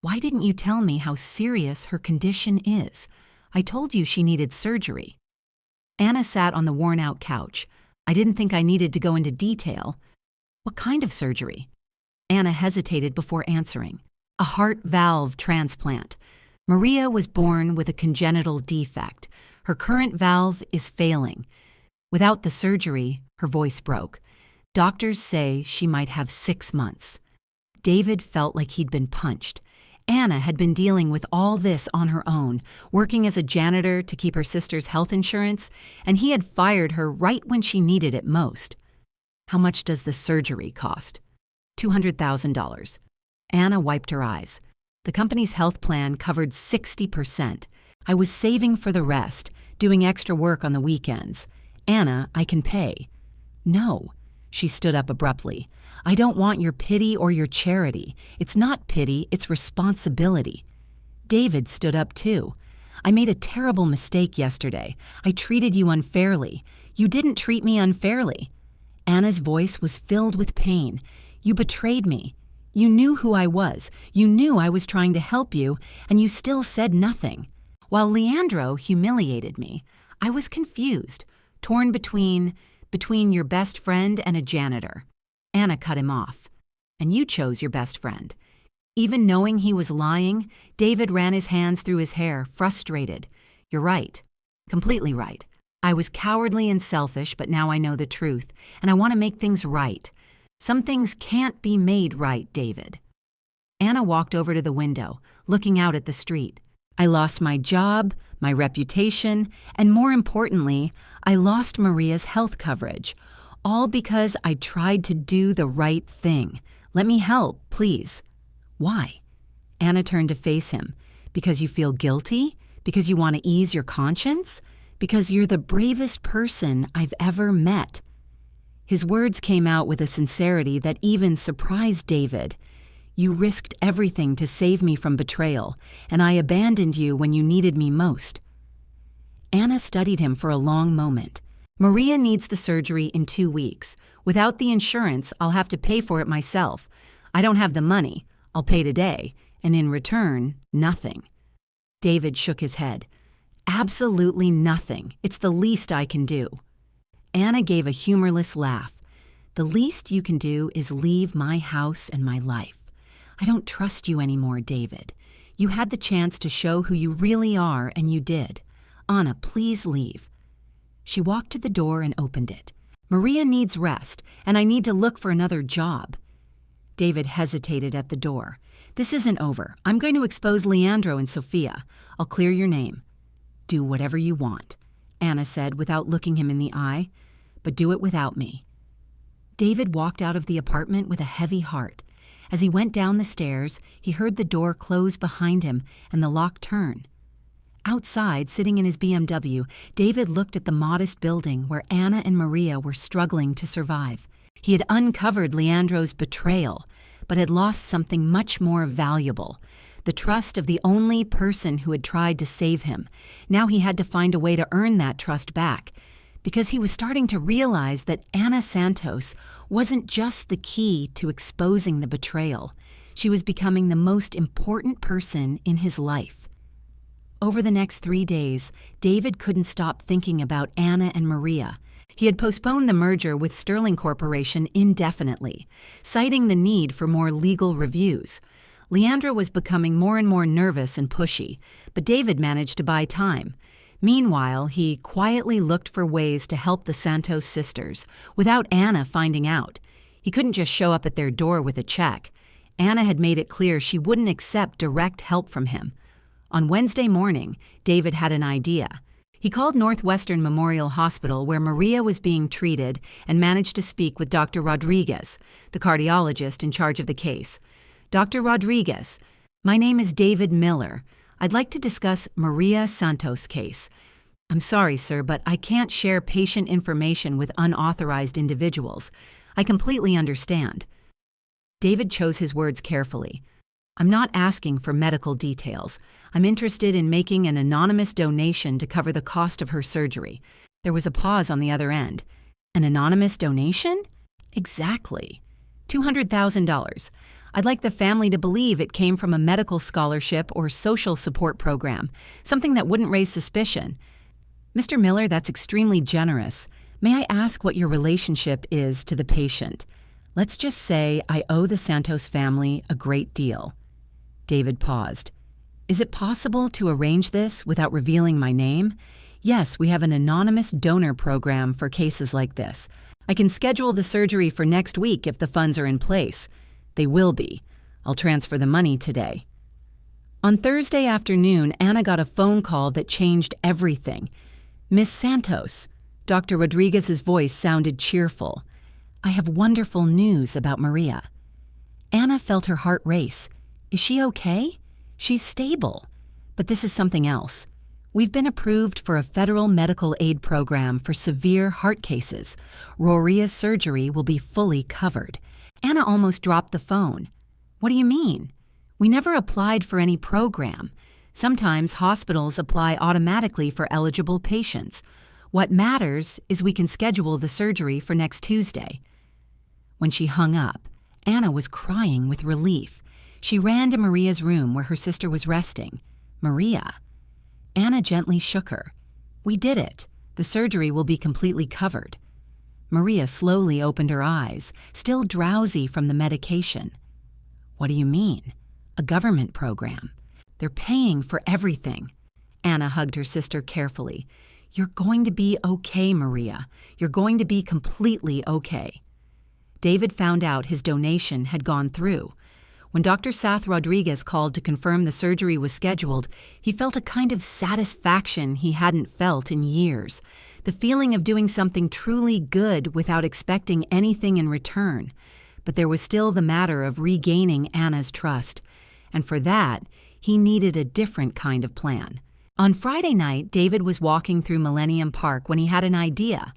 S1: "Why didn't you tell me how serious her condition is? I told you she needed surgery." Anna sat on the worn-out couch. "I didn't think I needed to go into detail." "What kind of surgery?" Anna hesitated before answering. "A heart valve transplant. Maria was born with a congenital defect. Her current valve is failing. Without the surgery," her voice broke, "doctors say she might have 6 months." David felt like he'd been punched. Anna had been dealing with all this on her own, working as a janitor to keep her sister's health insurance, and he had fired her right when she needed it most. "How much does the surgery cost?" $200,000. Anna wiped her eyes. "The company's health plan covered 60%. I was saving for the rest, doing extra work on the weekends. Anna, I can pay." "No." She stood up abruptly. "I don't want your pity or your charity. It's not pity, it's responsibility." David stood up too. "I made a terrible mistake yesterday. I treated you unfairly. You didn't treat me unfairly." Anna's voice was filled with pain. "You betrayed me. You knew who I was. You knew I was trying to help you, and you still said nothing. While Leandro humiliated me, I was confused, torn between your best friend and a janitor." Anna cut him off. "And you chose your best friend." Even knowing he was lying, David ran his hands through his hair, frustrated. "You're right. Completely right. I was cowardly and selfish, but now I know the truth, and I want to make things right. Some things can't be made right, David." Anna walked over to the window, looking out at the street. "I lost my job, my reputation, and more importantly, I lost Maria's health coverage, all because I tried to do the right thing. Let me help, please." "Why?" Anna turned to face him. "Because you feel guilty? Because you want to ease your conscience? Because you're the bravest person I've ever met." His words came out with a sincerity that even surprised David. "You risked everything to save me from betrayal, and I abandoned you when you needed me most." Anna studied him for a long moment. "Maria needs the surgery in 2 weeks. Without the insurance, I'll have to pay for it myself. I don't have the money. I'll pay today, and in return, nothing." David shook his head. "Absolutely nothing. It's the least I can do." Anna gave a humorless laugh. "The least you can do is leave my house and my life. I don't trust you anymore, David. You had the chance to show who you really are, and you did. Anna, please leave." She walked to the door and opened it. "Maria needs rest, and I need to look for another job." David hesitated at the door. "This isn't over. I'm going to expose Leandro and Sophia. I'll clear your name." "Do whatever you want," Anna said without looking him in the eye, "but do it without me." David walked out of the apartment with a heavy heart. As he went down the stairs, he heard the door close behind him and the lock turn. Outside, sitting in his BMW, David looked at the modest building where Anna and Maria were struggling to survive. He had uncovered Leandro's betrayal, but had lost something much more valuable: the trust of the only person who had tried to save him. Now he had to find a way to earn that trust back. because he was starting to realize that Anna Santos wasn't just the key to exposing the betrayal. She was becoming the most important person in his life. Over the next 3 days, David couldn't stop thinking about Anna and Maria. He had postponed the merger with Sterling Corporation indefinitely, citing the need for more legal reviews. Leandra was becoming more and more nervous and pushy, but David managed to buy time. Meanwhile, he quietly looked for ways to help the Santos sisters without Anna finding out. He couldn't just show up at their door with a check. Anna had made it clear she wouldn't accept direct help from him. On Wednesday morning, David had an idea. He called Northwestern Memorial Hospital, where Maria was being treated, and managed to speak with Dr. Rodriguez, the cardiologist in charge of the case. Dr. Rodriguez, my name is David Miller. I'd like to discuss Maria Santos' case. I'm sorry, sir, but I can't share patient information with unauthorized individuals. I completely understand. David chose his words carefully. I'm not asking for medical details. I'm interested in making an anonymous donation to cover the cost of her surgery. There was a pause on the other end. An anonymous donation? Exactly. $200,000. I'd like the family to believe it came from a medical scholarship or social support program, something that wouldn't raise suspicion. Mr. Miller, that's extremely generous. May I ask what your relationship is to the patient? Let's just say I owe the Santos family a great deal. David paused. Is it possible to arrange this without revealing my name? Yes, we have an anonymous donor program for cases like this. I can schedule the surgery for next week if the funds are in place. They will be. I'll transfer the money today. On Thursday afternoon, Anna got a phone call that changed everything. Miss Santos. Dr. Rodriguez's voice sounded cheerful. I have wonderful news about Maria. Anna felt her heart race. Is she okay? She's stable. But this is something else. We've been approved for a federal medical aid program for severe heart cases. Roria's surgery will be fully covered. Anna almost dropped the phone. What do you mean? We never applied for any program. Sometimes hospitals apply automatically for eligible patients. What matters is we can schedule the surgery for next Tuesday. When she hung up, Anna was crying with relief. She ran to Maria's room where her sister was resting. Maria. Anna gently shook her. We did it. The surgery will be completely covered. Maria slowly opened her eyes, still drowsy from the medication. What do you mean? A government program. They're paying for everything. Anna hugged her sister carefully. You're going to be okay, Maria. You're going to be completely okay. David found out his donation had gone through. When Dr. Seth Rodriguez called to confirm the surgery was scheduled, he felt a kind of satisfaction he hadn't felt in years. The feeling of doing something truly good without expecting anything in return. But there was still the matter of regaining Anna's trust. And for that, he needed a different kind of plan. On Friday night, David was walking through Millennium Park when he had an idea.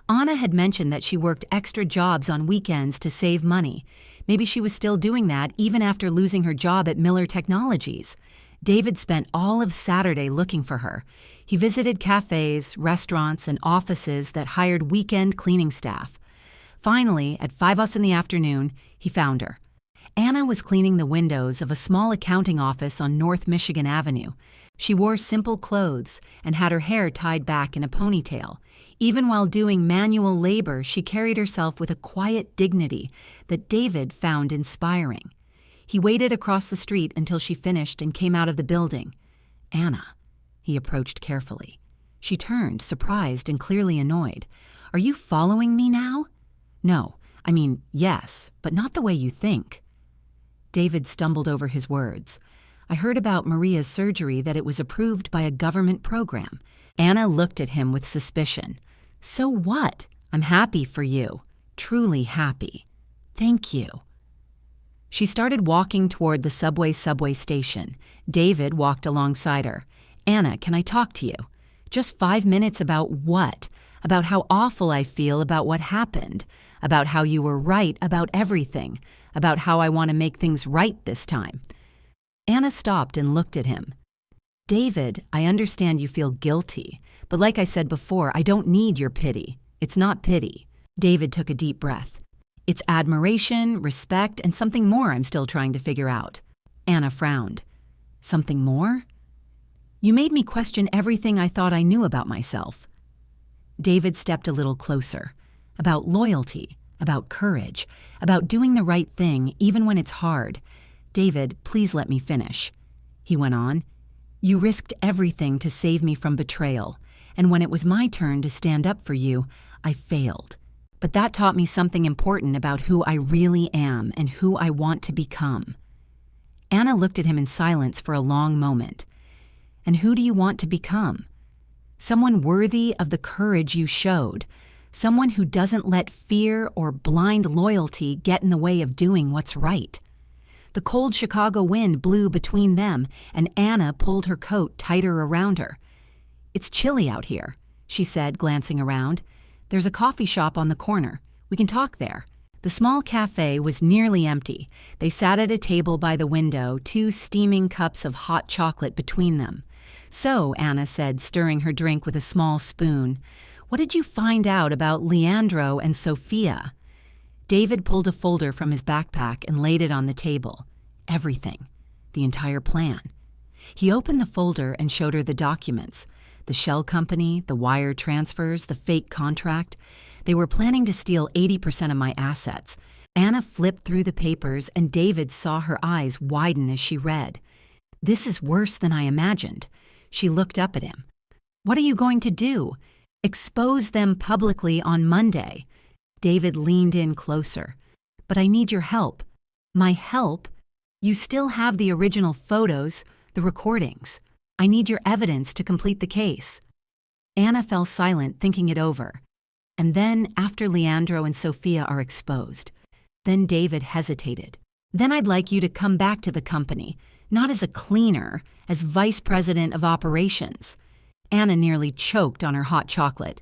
S1: Anna had mentioned that she worked extra jobs on weekends to save money. Maybe she was still doing that even after losing her job at Miller Technologies. David spent all of Saturday looking for her. He visited cafes, restaurants, and offices that hired weekend cleaning staff. Finally, at 5 in the afternoon, he found her. Anna was cleaning the windows of a small accounting office on North Michigan Avenue. She wore simple clothes and had her hair tied back in a ponytail. Even while doing manual labor, she carried herself with a quiet dignity that David found inspiring. He waited across the street until she finished and came out of the building. Anna, he approached carefully. She turned, surprised and clearly annoyed. Are you following me now? No, I mean, yes, but not the way you think. David stumbled over his words. I heard about Maria's surgery that it was approved by a government program. Anna looked at him with suspicion. So what? I'm happy for you. Truly happy. Thank you. She started walking toward the subway station. David walked alongside her. Anna, can I talk to you? Just 5 minutes about what? About how awful I feel about what happened. About how you were right about everything. About how I want to make things right this time. Anna stopped and looked at him. David, I understand you feel guilty, but like I said before, I don't need your pity. It's not pity. David took a deep breath. It's admiration, respect, and something more I'm still trying to figure out. Anna frowned. Something more? You made me question everything I thought I knew about myself. David stepped a little closer. About loyalty, about courage, about doing the right thing even when it's hard. David, please let me finish. He went on. You risked everything to save me from betrayal, and when it was my turn to stand up for you, I failed. But that taught me something important about who I really am and who I want to become. Anna looked at him in silence for a long moment. And who do you want to become? Someone worthy of the courage you showed, someone who doesn't let fear or blind loyalty get in the way of doing what's right. The cold Chicago wind blew between them, and Anna pulled her coat tighter around her. It's chilly out here, she said, glancing around. There's a coffee shop on the corner. We can talk there. The small cafe was nearly empty. They sat at a table by the window, 2 steaming cups of hot chocolate between them. So, Anna said, stirring her drink with a small spoon, what did you find out about Leandro and Sophia? David pulled a folder from his backpack and laid it on the table. Everything. The entire plan. He opened the folder and showed her the documents. The shell company, the wire transfers, the fake contract. They were planning to steal 80% of my assets. Anna flipped through the papers and David saw her eyes widen as she read. This is worse than I imagined. She looked up at him. What are you going to do? Expose them publicly on Monday. David leaned in closer. But I need your help. My help? You still have the original photos, the recordings. I need your evidence to complete the case. Anna fell silent, thinking it over. And then, after Leandro and Sophia are exposed, then David hesitated. Then I'd like you to come back to the company, not as a cleaner, as vice president of operations. Anna nearly choked on her hot chocolate.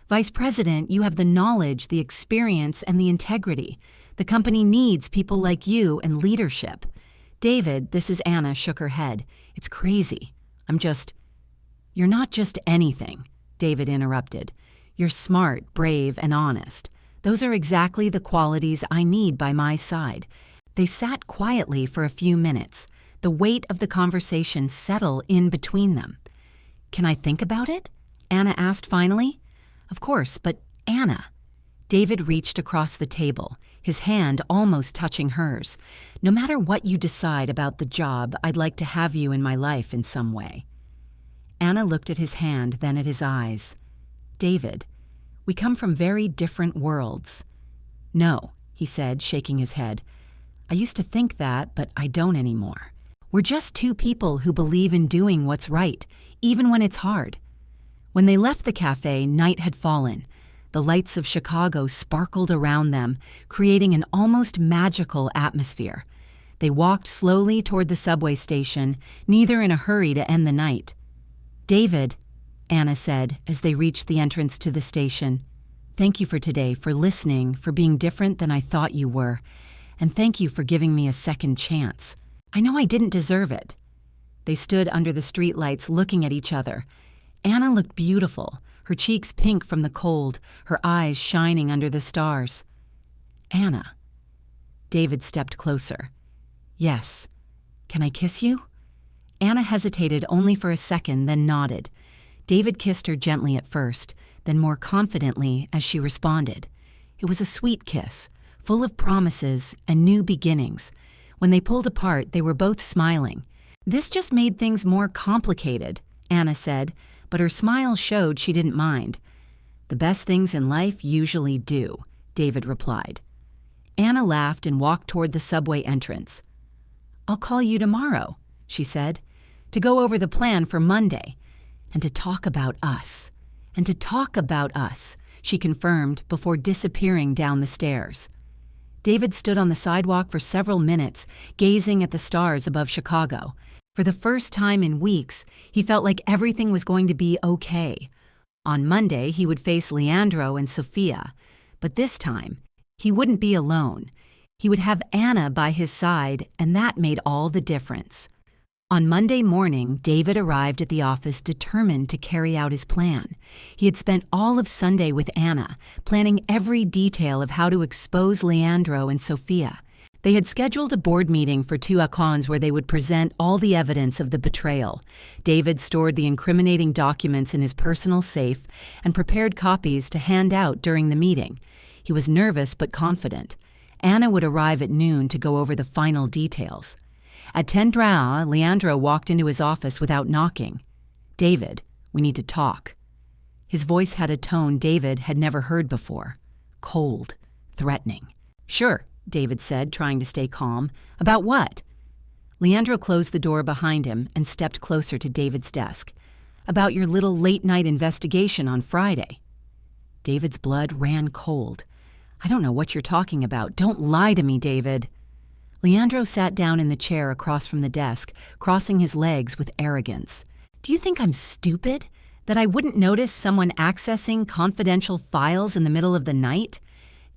S1: Vice president, you have the knowledge, the experience, and the integrity. The company needs people like you and leadership. David, this is Anna, shook her head. It's crazy. You're not just anything, David interrupted. You're smart, brave, and honest. Those are exactly the qualities I need by my side. They sat quietly for a few minutes. The weight of the conversation settled in between them. Can I think about it? Anna asked finally. Of course, but Anna. David reached across the table, his hand almost touching hers. No matter what you decide about the job, I'd like to have you in my life in some way. Anna looked at his hand, then at his eyes. David, we come from very different worlds. No, he said, shaking his head. I used to think that, but I don't anymore. We're just 2 people who believe in doing what's right, even when it's hard. When they left the cafe, night had fallen. The lights of Chicago sparkled around them, creating an almost magical atmosphere. They walked slowly toward the subway station, neither in a hurry to end the night. David, Anna said as they reached the entrance to the station, thank you for today, for listening, for being different than I thought you were, and thank you for giving me a second chance. I know I didn't deserve it. They stood under the streetlights looking at each other. Anna looked beautiful, her cheeks pink from the cold, her eyes shining under the stars. Anna. David stepped closer. Yes. Can I kiss you? Anna hesitated only for a second, then nodded. David kissed her gently at first, then more confidently as she responded. It was a sweet kiss, full of promises and new beginnings. When they pulled apart, they were both smiling. This just made things more complicated, Anna said, but her smile showed she didn't mind. The best things in life usually do, David replied. Anna laughed and walked toward the subway entrance. I'll call you tomorrow, she said, to go over the plan for Monday, and to talk about us. And to talk about us, she confirmed before disappearing down the stairs. David stood on the sidewalk for several minutes, gazing at the stars above Chicago. For the first time in weeks, he felt like everything was going to be okay. On Monday, he would face Leandro and Sophia, but this time, he wouldn't be alone. He would have Anna by his side, and that made all the difference. On Monday morning, David arrived at the office determined to carry out his plan. He had spent all of Sunday with Anna, planning every detail of how to expose Leandro and Sophia. They had scheduled a board meeting for 2 accounts where they would present all the evidence of the betrayal. David stored the incriminating documents in his personal safe and prepared copies to hand out during the meeting. He was nervous but confident. Anna would arrive at noon to go over the final details. At 10:30, Leandro walked into his office without knocking. "David, we need to talk." His voice had a tone David had never heard before. Cold, threatening. "Sure," David said, trying to stay calm. "About what?" Leandro closed the door behind him and stepped closer to David's desk. "About your little late-night investigation on Friday." David's blood ran cold. "I don't know what you're talking about. Don't lie to me, David." Leandro sat down in the chair across from the desk, crossing his legs with arrogance. "Do you think I'm stupid? That I wouldn't notice someone accessing confidential files in the middle of the night?"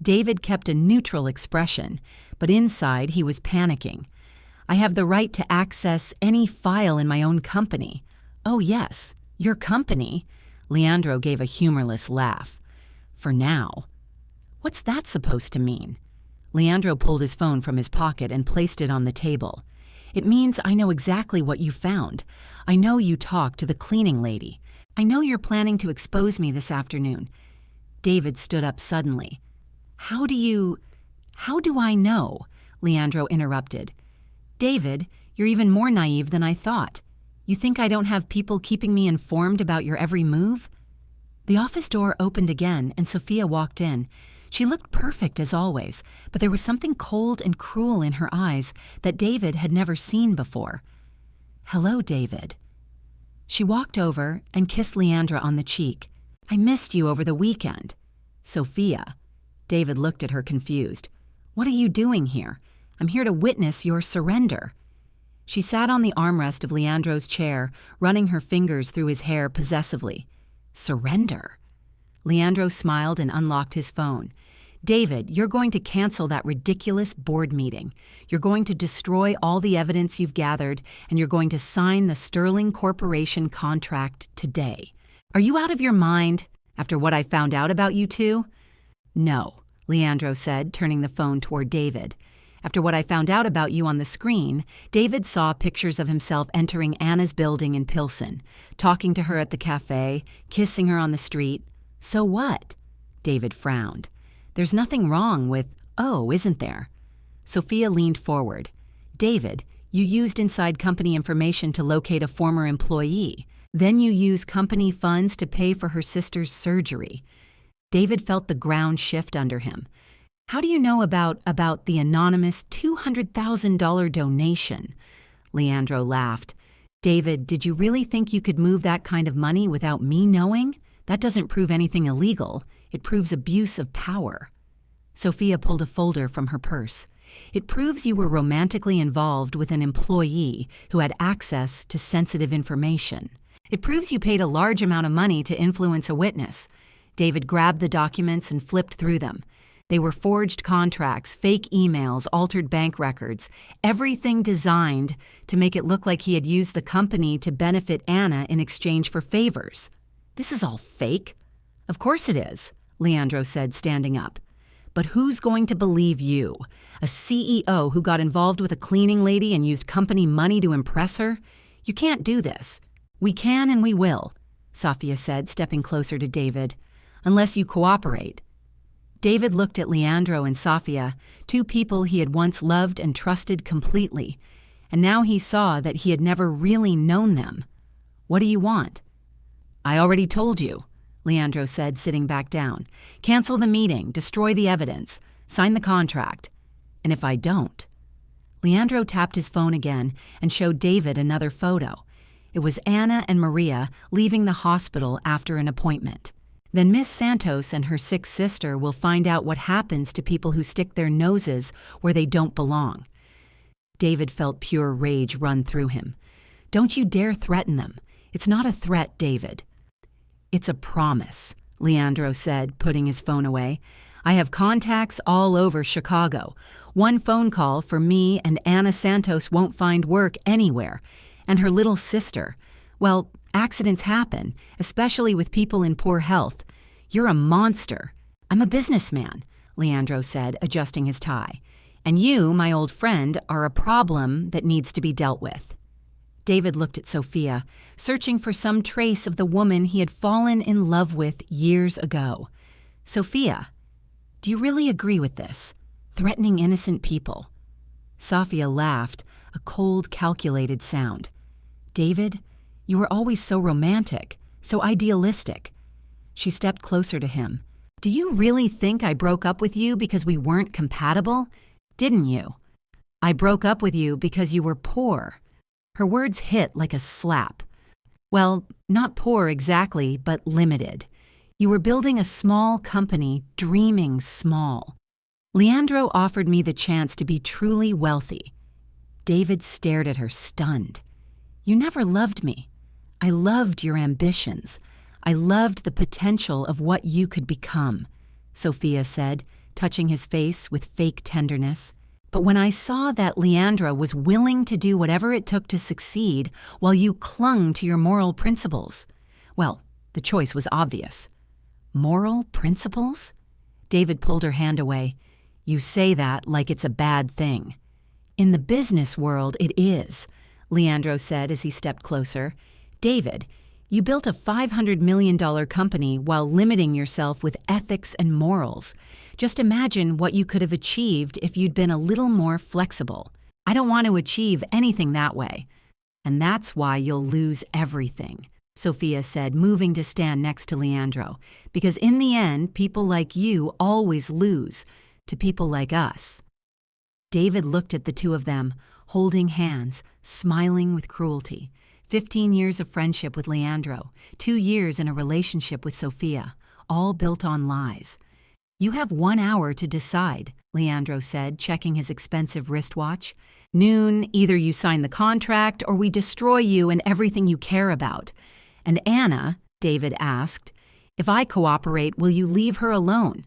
S1: David kept a neutral expression, but inside he was panicking. "I have the right to access any file in my own company." "Oh yes, your company?" Leandro gave a humorless laugh. "For now." "What's that supposed to mean?" Leandro pulled his phone from his pocket and placed it on the table. "It means I know exactly what you found. I know you talked to the cleaning lady. I know you're planning to expose me this afternoon." David stood up suddenly. How do I know?" Leandro interrupted. "David, you're even more naive than I thought. You think I don't have people keeping me informed about your every move?" The office door opened again and Sophia walked in. She looked perfect as always, but there was something cold and cruel in her eyes that David had never seen before. "Hello, David." She walked over and kissed Leandro on the cheek. "I missed you over the weekend." "Sophia." David looked at her confused. "What are you doing here? I'm here to witness your surrender." She sat on the armrest of Leandro's chair, running her fingers through his hair possessively. "Surrender?" Leandro smiled and unlocked his phone. "David, you're going to cancel that ridiculous board meeting. You're going to destroy all the evidence you've gathered, and you're going to sign the Sterling Corporation contract today. Are you out of your mind after what I found out about you two?" "No," Leandro said, turning the phone toward David. "After what I found out about you on the screen," David saw pictures of himself entering Anna's building in Pilsen, talking to her at the cafe, kissing her on the street. "So what?" David frowned. "There's nothing wrong with, oh, isn't there?" Sophia leaned forward. "David, you used inside company information to locate a former employee. Then you used company funds to pay for her sister's surgery." David felt the ground shift under him. "How do you know about the anonymous $200,000 donation?" Leandro laughed. "David, did you really think you could move that kind of money without me knowing? That doesn't prove anything illegal. It proves abuse of power." Sophia pulled a folder from her purse. "It proves you were romantically involved with an employee who had access to sensitive information. It proves you paid a large amount of money to influence a witness." David grabbed the documents and flipped through them. They were forged contracts, fake emails, altered bank records, everything designed to make it look like he had used the company to benefit Anna in exchange for favors. "This is all fake." "Of course it is," Leandro said, standing up. "But who's going to believe you? A CEO who got involved with a cleaning lady and used company money to impress her? You can't do this." "We can and we will," Sophia said, stepping closer to David. "Unless you cooperate." David looked at Leandro and Sophia, 2 people he had once loved and trusted completely, and now he saw that he had never really known them. "What do you want?" "I already told you," Leandro said, sitting back down. "Cancel the meeting, destroy the evidence, sign the contract. And if I don't?" Leandro tapped his phone again and showed David another photo. It was Anna and Maria leaving the hospital after an appointment. "Then Miss Santos and her sick sister will find out what happens to people who stick their noses where they don't belong." David felt pure rage run through him. "Don't you dare threaten them. It's not a threat, David." "It's a promise," Leandro said, putting his phone away. "I have contacts all over Chicago. One phone call for me and Anna Santos won't find work anywhere. And her little sister. Well, accidents happen, especially with people in poor health. You're a monster. I'm a businessman, Leandro said, adjusting his tie. And you, my old friend, are a problem that needs to be dealt with. David looked at Sophia, searching for some trace of the woman he had fallen in love with years ago. Sophia, do you really agree with this? Threatening innocent people? Sophia laughed, a cold, calculated sound. David, you were always so romantic, so idealistic. She stepped closer to him. Do you really think I broke up with you because we weren't compatible? Didn't you? I broke up with you because you were poor. Her words hit like a slap. Well, not poor exactly, but limited. You were building a small company, dreaming small. Leandro offered me the chance to be truly wealthy. David stared at her, stunned. You never loved me. I loved your ambitions. I loved the potential of what you could become, Sophia said, touching his face with fake tenderness. But when I saw that Leandro was willing to do whatever it took to succeed while you clung to your moral principles, well, the choice was obvious. Moral principles? David pulled her hand away. You say that like it's a bad thing. In the business world, it is, Leandro said as he stepped closer. David, you built a $500 million company while limiting yourself with ethics and morals. Just imagine what you could have achieved if you'd been a little more flexible. I don't want to achieve anything that way. And that's why you'll lose everything, Sophia said, moving to stand next to Leandro. Because in the end, people like you always lose to people like us. David looked at the two of them, holding hands, smiling with cruelty. 15 years of friendship with Leandro, 2 years in a relationship with Sophia, all built on lies. You have 1 hour to decide, Leandro said, checking his expensive wristwatch. Noon, either you sign the contract or we destroy you and everything you care about. And Anna, David asked, if I cooperate, will you leave her alone?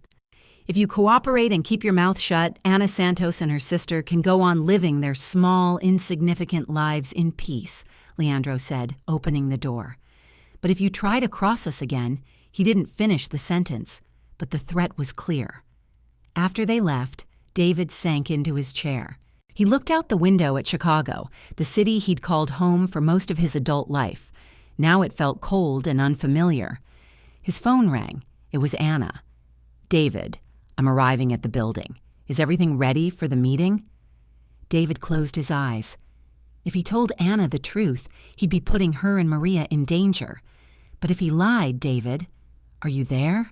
S1: If you cooperate and keep your mouth shut, Anna Santos and her sister can go on living their small, insignificant lives in peace, Leandro said, opening the door. But if you try to cross us again, he didn't finish the sentence, but the threat was clear. After they left, David sank into his chair. He looked out the window at Chicago, the city he'd called home for most of his adult life. Now it felt cold and unfamiliar. His phone rang. It was Anna. David, I'm arriving at the building. Is everything ready for the meeting? David closed his eyes. If he told Anna the truth, he'd be putting her and Maria in danger. But if he lied, David, are you there?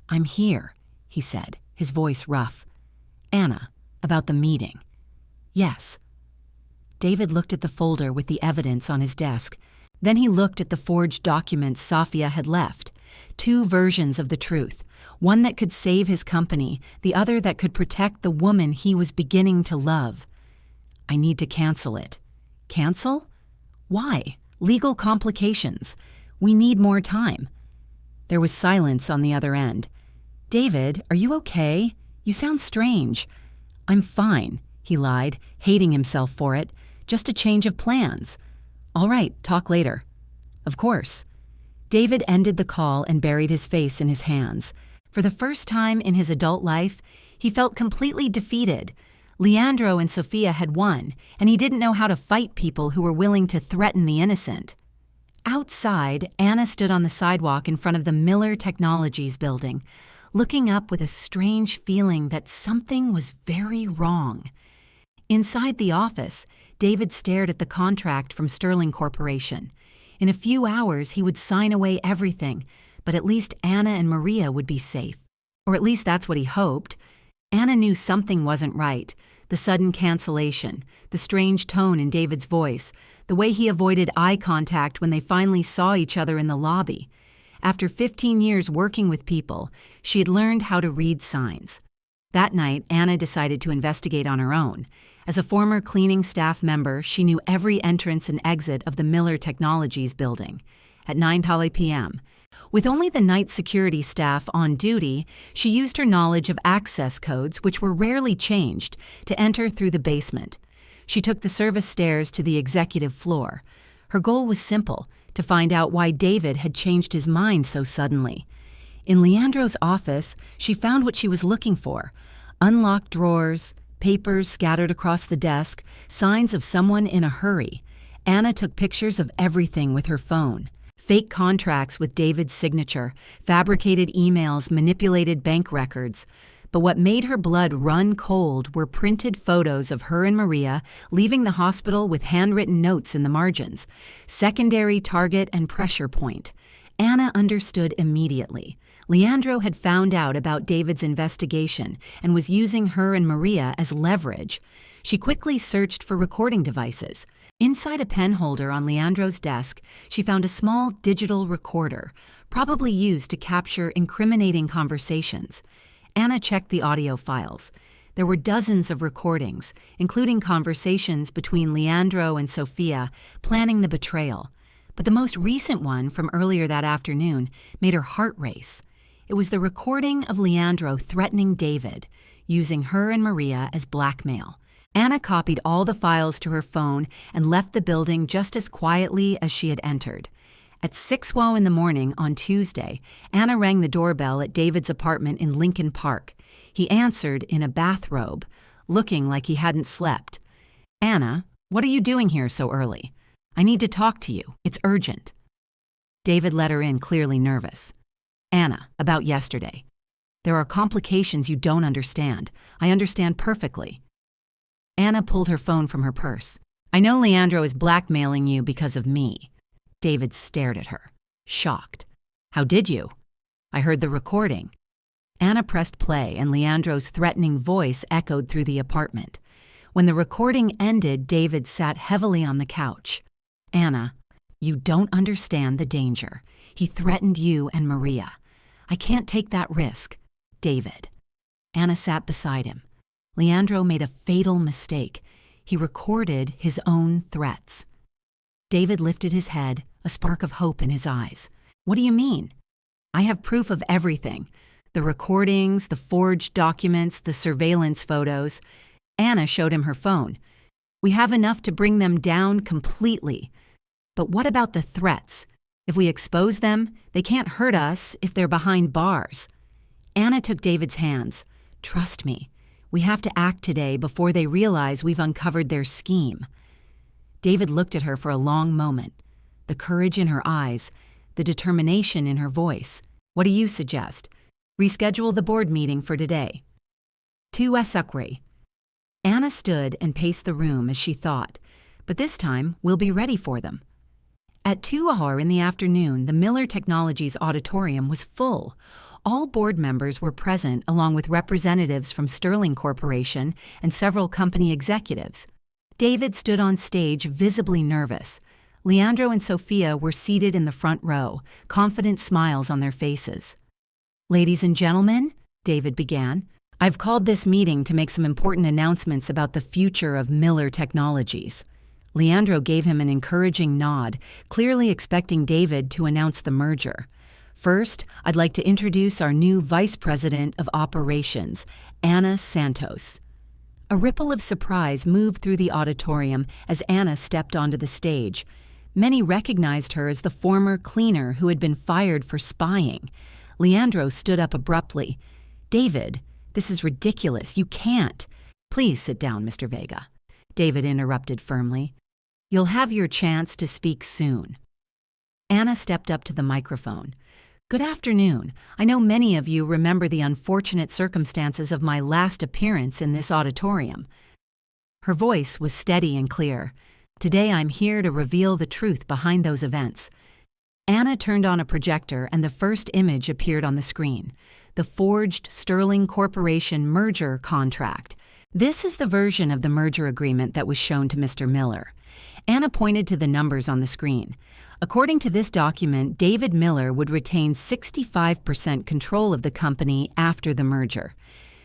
S1: I'm here, he said, his voice rough. Anna, about the meeting. Yes. David looked at the folder with the evidence on his desk. Then he looked at the forged documents Sophia had left. 2 versions of the truth. One that could save his company, the other that could protect the woman he was beginning to love. I need to cancel it. Cancel? Why? Legal complications. We need more time. There was silence on the other end. David, are you okay? You sound strange. I'm fine, he lied, hating himself for it. Just a change of plans. All right, talk later. Of course. David ended the call and buried his face in his hands. For the first time in his adult life, he felt completely defeated. Leandro and Sophia had won, and he didn't know how to fight people who were willing to threaten the innocent. Outside, Anna stood on the sidewalk in front of the Miller Technologies building, looking up with a strange feeling that something was very wrong. Inside the office, David stared at the contract from Sterling Corporation. In a few hours, he would sign away everything, but at least Anna and Maria would be safe. Or at least that's what he hoped. Anna knew something wasn't right. The sudden cancellation, the strange tone in David's voice, the way he avoided eye contact when they finally saw each other in the lobby. After 15 years working with people, she had learned how to read signs. That night, Anna decided to investigate on her own. As a former cleaning staff member, she knew every entrance and exit of the Miller Technologies building. At 9:30 p.m., with only the night security staff on duty, she used her knowledge of access codes, which were rarely changed, to enter through the basement. She took the service stairs to the executive floor. Her goal was simple: to find out why David had changed his mind so suddenly. In Leandro's office, she found what she was looking for: unlocked drawers, papers scattered across the desk, signs of someone in a hurry. Anna took pictures of everything with her phone. Fake contracts with David's signature, fabricated emails, manipulated bank records. But what made her blood run cold were printed photos of her and Maria leaving the hospital with handwritten notes in the margins. Secondary target and pressure point. Anna understood immediately. Leandro had found out about David's investigation and was using her and Maria as leverage. She quickly searched for recording devices. Inside a pen holder on Leandro's desk, she found a small digital recorder, probably used to capture incriminating conversations. Anna checked the audio files. There were dozens of recordings, including conversations between Leandro and Sophia planning the betrayal. But the most recent one, from earlier that afternoon, made her heart race. It was the recording of Leandro threatening David, using her and Maria as blackmail. Anna copied all the files to her phone and left the building just as quietly as she had entered. At 6:00 in the morning on Tuesday, Anna rang the doorbell at David's apartment in Lincoln Park. He answered in a bathrobe, looking like he hadn't slept. "Anna, what are you doing here so early? I need to talk to you. It's urgent." David let her in, clearly nervous. "Anna, about yesterday. There are complications you don't understand. I understand perfectly." Anna pulled her phone from her purse. "I know Leandro is blackmailing you because of me." David stared at her, shocked. "How did you?" "I heard the recording." Anna pressed play, and Leandro's threatening voice echoed through the apartment. When the recording ended, David sat heavily on the couch. "Anna, you don't understand the danger. He threatened you and Maria. I can't take that risk." "David." Anna sat beside him. Leandro made a fatal mistake. He recorded his own threats. David lifted his head, a spark of hope in his eyes. "What do you mean?" "I have proof of everything. The recordings, the forged documents, the surveillance photos." Anna showed him her phone. "We have enough to bring them down completely. But what about the threats? If we expose them, they can't hurt us if they're behind bars." Anna took David's hands. "Trust me. We have to act today before they realize we've uncovered their scheme." David looked at her for a long moment. The courage in her eyes, the determination in her voice. "What do you suggest? Reschedule the board meeting for today." "Tu es sacré." Anna stood and paced the room as she thought. "But this time, we'll be ready for them." At 2:00 in the afternoon, the Miller Technologies auditorium was full. All board members were present, along with representatives from Sterling Corporation and several company executives. David stood on stage, visibly nervous. Leandro and Sophia were seated in the front row, confident smiles on their faces. "Ladies and gentlemen," David began, "I've called this meeting to make some important announcements about the future of Miller Technologies." Leandro gave him an encouraging nod, clearly expecting David to announce the merger. "First, I'd like to introduce our new Vice President of Operations, Anna Santos." A ripple of surprise moved through the auditorium as Anna stepped onto the stage. Many recognized her as the former cleaner who had been fired for spying. Leandro stood up abruptly. "David, this is ridiculous. You can't." "Please sit down, Mr. Vega," David interrupted firmly. "You'll have your chance to speak soon." Anna stepped up to the microphone. "Good afternoon. I know many of you remember the unfortunate circumstances of my last appearance in this auditorium." Her voice was steady and clear. "Today I'm here to reveal the truth behind those events." Anna turned on a projector and the first image appeared on the screen. The forged Sterling Corporation merger contract. This is the version of the merger agreement that was shown to Mr. Miller. Anna pointed to the numbers on the screen. According to this document, David Miller would retain 65% control of the company after the merger.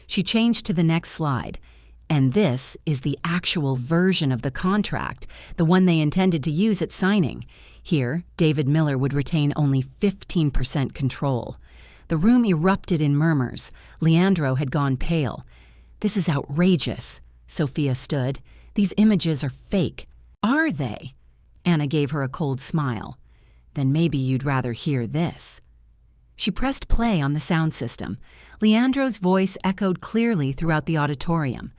S1: She changed to the next slide. And this is the actual version of the contract, the one they intended to use at signing. Here, David Miller would retain only 15% control. The room erupted in murmurs. Leandro had gone pale. "This is outrageous." Sophia stood. These images are fake. Are they? Anna gave her a cold smile. Then maybe you'd rather hear this. She pressed play on the sound system. Leandro's voice echoed clearly throughout the auditorium.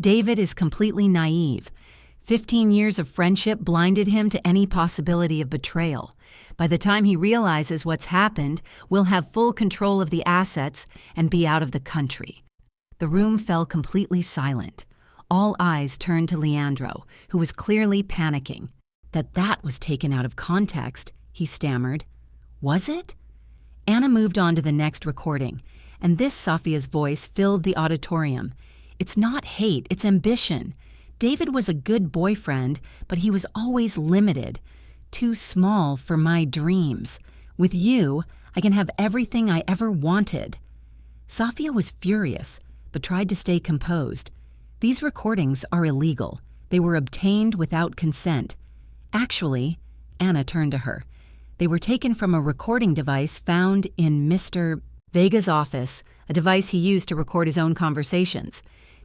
S1: David is completely naive. 15 years of friendship blinded him to any possibility of betrayal. By the time he realizes what's happened, we'll have full control of the assets and be out of the country. The room fell completely silent. All eyes turned to Leandro, who was clearly panicking. That was taken out of context, he stammered. Was it? Anna moved on to the next recording, and this Safia's voice filled the auditorium. It's not hate, it's ambition. David was a good boyfriend, but he was always limited. Too small for my dreams. With you, I can have everything I ever wanted. Safia was furious, but tried to stay composed. These recordings are illegal. They were obtained without consent. Actually, Anna turned to her. They were taken from a recording device found in Mr. Vega's office, a device he used to record his own conversations.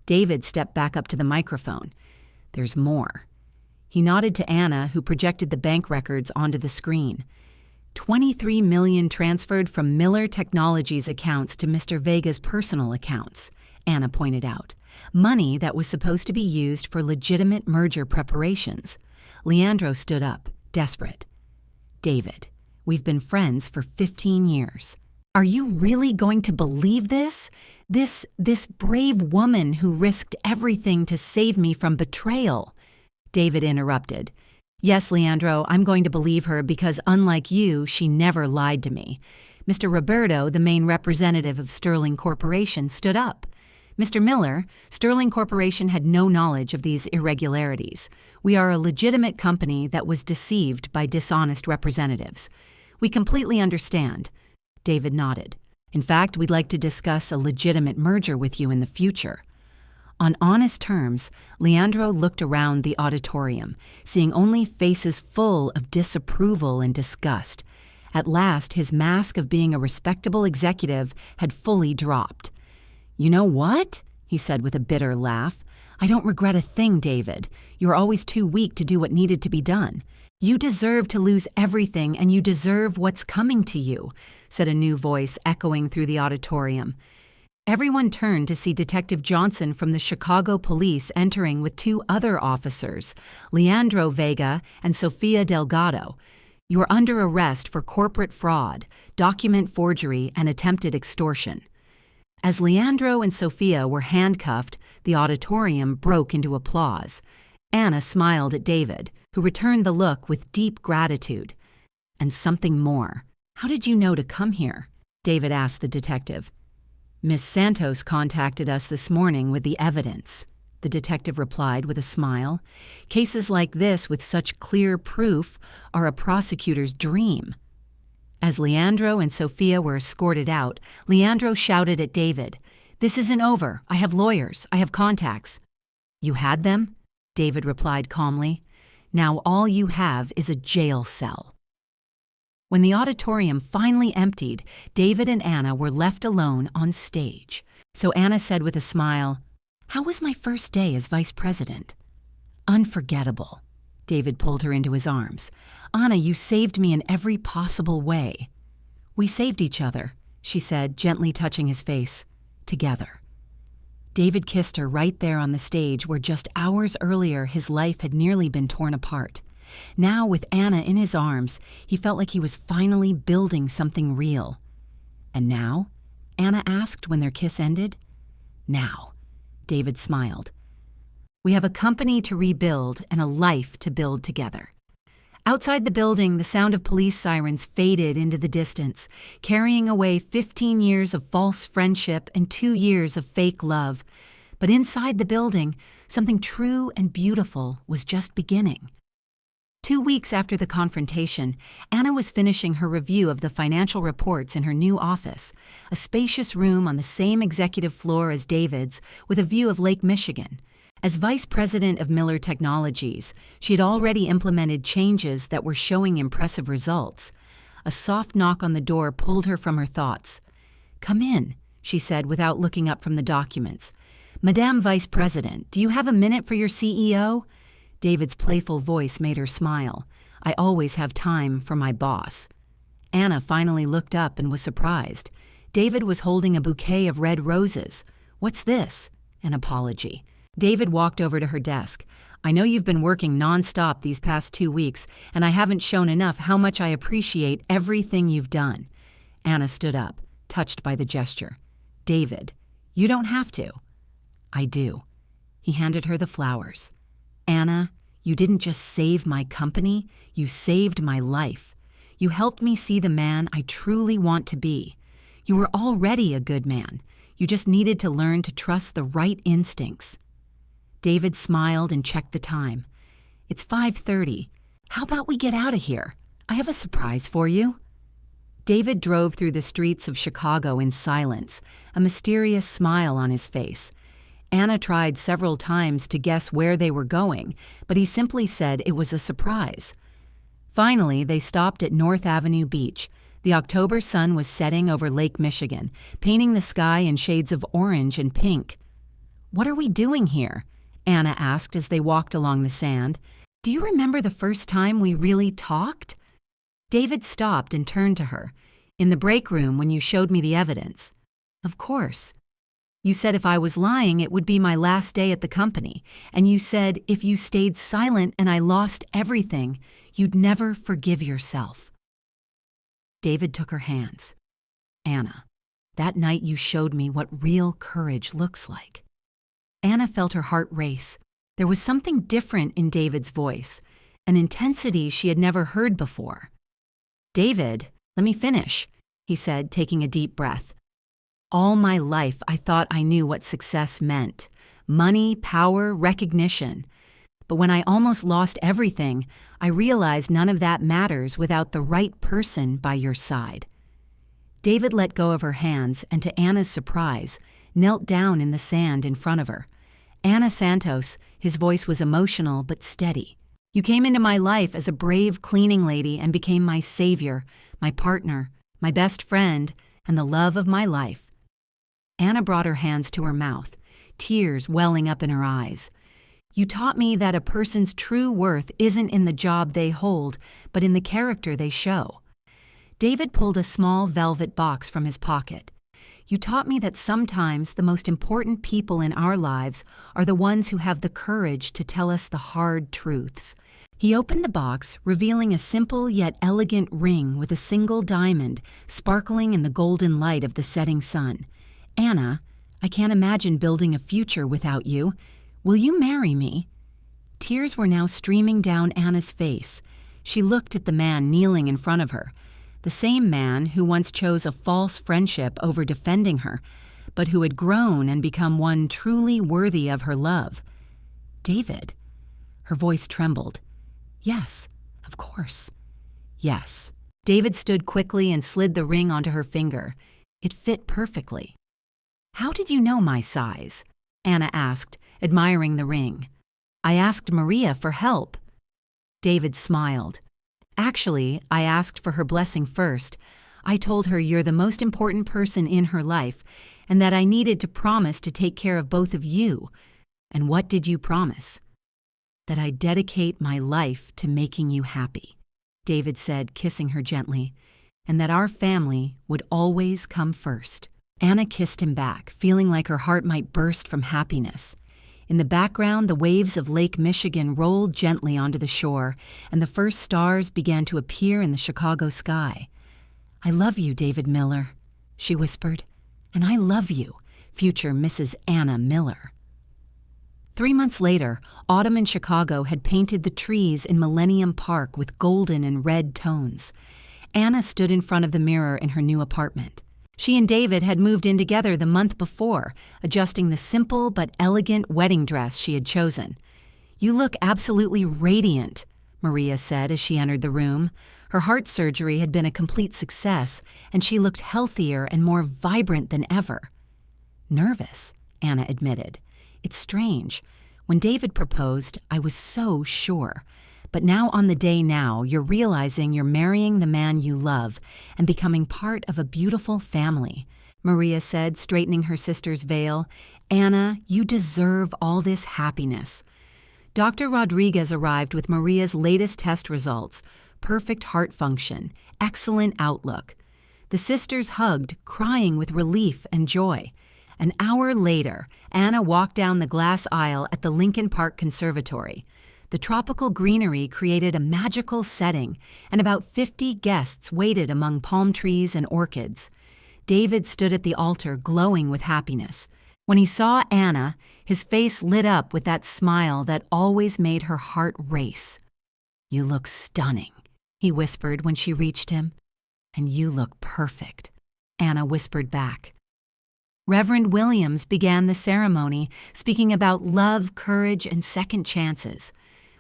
S1: David stepped back up to the microphone. There's more. He nodded to Anna, who projected the bank records onto the screen. 23 million transferred from Miller Technologies accounts to Mr. Vega's personal accounts, Anna pointed out. Money that was supposed to be used for legitimate merger preparations. Leandro stood up, desperate. David, we've been friends for 15 years. Are you really going to believe this? This brave woman who risked everything to save me from betrayal. David interrupted. Yes, Leandro, I'm going to believe her because unlike you, she never lied to me. Mr. Roberto, the main representative of Sterling Corporation, stood up. Mr. Miller, Sterling Corporation had no knowledge of these irregularities. We are a legitimate company that was deceived by dishonest representatives. We completely understand. David nodded. In fact, we'd like to discuss a legitimate merger with you in the future. On honest terms, Leandro looked around the auditorium, seeing only faces full of disapproval and disgust. At last, his mask of being a respectable executive had fully dropped. You know what? He said with a bitter laugh. I don't regret a thing, David. You're always too weak to do what needed to be done. You deserve to lose everything, and you deserve what's coming to you, said a new voice echoing through the auditorium. Everyone turned to see Detective Johnson from the Chicago police entering with two other officers, Leandro Vega and Sofia Delgado. You are under arrest for corporate fraud, document forgery, and attempted extortion. As Leandro and Sofia were handcuffed, the auditorium broke into applause. Anna smiled at David, who returned the look with deep gratitude. And something more. How did you know to come here? David asked the detective. Miss Santos contacted us this morning with the evidence, the detective replied with a smile. Cases like this with such clear proof are a prosecutor's dream. As Leandro and Sofia were escorted out, Leandro shouted at David, This isn't over. I have lawyers. I have contacts. You had them? David replied calmly. Now all you have is a jail cell. When the auditorium finally emptied, David and Anna were left alone on stage. So Anna said with a smile, How was my first day as vice president? Unforgettable. David pulled her into his arms. Anna, you saved me in every possible way. We saved each other, she said, gently touching his face. Together. David kissed her right there on the stage where just hours earlier his life had nearly been torn apart. Now, with Anna in his arms, he felt like he was finally building something real. And now? Anna asked when their kiss ended. Now. David smiled. We have a company to rebuild and a life to build together. Outside the building, the sound of police sirens faded into the distance, carrying away 15 years of false friendship and 2 years of fake love. But inside the building, something true and beautiful was just beginning. 2 weeks after the confrontation, Anna was finishing her review of the financial reports in her new office, a spacious room on the same executive floor as David's, with a view of Lake Michigan. As vice president of Miller Technologies, she had already implemented changes that were showing impressive results. A soft knock on the door pulled her from her thoughts. Come in, she said without looking up from the documents. Madame Vice President, do you have a minute for your CEO? David's playful voice made her smile. I always have time for my boss. Anna finally looked up and was surprised. David was holding a bouquet of red roses. What's this? An apology. David walked over to her desk. I know you've been working nonstop these past 2 weeks, and I haven't shown enough how much I appreciate everything you've done. Anna stood up, touched by the gesture. David, you don't have to. I do. He handed her the flowers. Anna, you didn't just save my company, you saved my life. You helped me see the man I truly want to be. You were already a good man. You just needed to learn to trust the right instincts. David smiled and checked the time. It's 5:30. How about we get out of here? I have a surprise for you. David drove through the streets of Chicago in silence, a mysterious smile on his face. Anna tried several times to guess where they were going, but he simply said it was a surprise. Finally, they stopped at North Avenue Beach. The October sun was setting over Lake Michigan, painting the sky in shades of orange and pink. What are we doing here? Anna asked as they walked along the sand. Do you remember the first time we really talked? David stopped and turned to her. In the break room when you showed me the evidence. Of course. You said if I was lying, it would be my last day at the company. And you said if you stayed silent and I lost everything, you'd never forgive yourself. David took her hands. Anna, that night you showed me what real courage looks like. Anna felt her heart race. There was something different in David's voice, an intensity she had never heard before. David, let me finish, he said, taking a deep breath. All my life I thought I knew what success meant. Money, power, recognition. But when I almost lost everything, I realized none of that matters without the right person by your side. David let go of her hands and, to Anna's surprise, knelt down in the sand in front of her. Anna Santos, his voice was emotional but steady. You came into my life as a brave cleaning lady and became my savior, my partner, my best friend, and the love of my life. Anna brought her hands to her mouth, tears welling up in her eyes. You taught me that a person's true worth isn't in the job they hold, but in the character they show. David pulled a small velvet box from his pocket. You taught me that sometimes the most important people in our lives are the ones who have the courage to tell us the hard truths. He opened the box, revealing a simple yet elegant ring with a single diamond sparkling in the golden light of the setting sun. Anna, I can't imagine building a future without you. Will you marry me? Tears were now streaming down Anna's face. She looked at the man kneeling in front of her, the same man who once chose a false friendship over defending her, but who had grown and become one truly worthy of her love. David. Her voice trembled. Yes, of course. Yes. David stood quickly and slid the ring onto her finger. It fit perfectly. How did you know my size? Anna asked, admiring the ring. I asked Maria for help. David smiled. Actually, I asked for her blessing first. I told her you're the most important person in her life and that I needed to promise to take care of both of you. And what did you promise? That I'd dedicate my life to making you happy, David said, kissing her gently, and that our family would always come first. Anna kissed him back, feeling like her heart might burst from happiness. In the background, the waves of Lake Michigan rolled gently onto the shore, and the first stars began to appear in the Chicago sky. I love you, David Miller, she whispered. And I love you, future Mrs. Anna Miller. 3 months later, autumn in Chicago had painted the trees in Millennium Park with golden and red tones. Anna stood in front of the mirror in her new apartment. She and David had moved in together the month before, adjusting the simple but elegant wedding dress she had chosen. You look absolutely radiant, Maria said as she entered the room. Her heart surgery had been a complete success, and she looked healthier and more vibrant than ever. Nervous, Anna admitted. It's strange. When David proposed, I was so sure. But now on the day now, you're realizing you're marrying the man you love and becoming part of a beautiful family, Maria said, straightening her sister's veil. Anna, you deserve all this happiness. Dr. Rodriguez arrived with Maria's latest test results: perfect heart function, excellent outlook. The sisters hugged, crying with relief and joy. An hour later, Anna walked down the glass aisle at the Lincoln Park Conservatory. The tropical greenery created a magical setting, and about 50 guests waited among palm trees and orchids. David stood at the altar, glowing with happiness. When he saw Anna, his face lit up with that smile that always made her heart race. "You look stunning," he whispered when she reached him. "And you look perfect," Anna whispered back. Reverend Williams began the ceremony, speaking about love, courage, and second chances.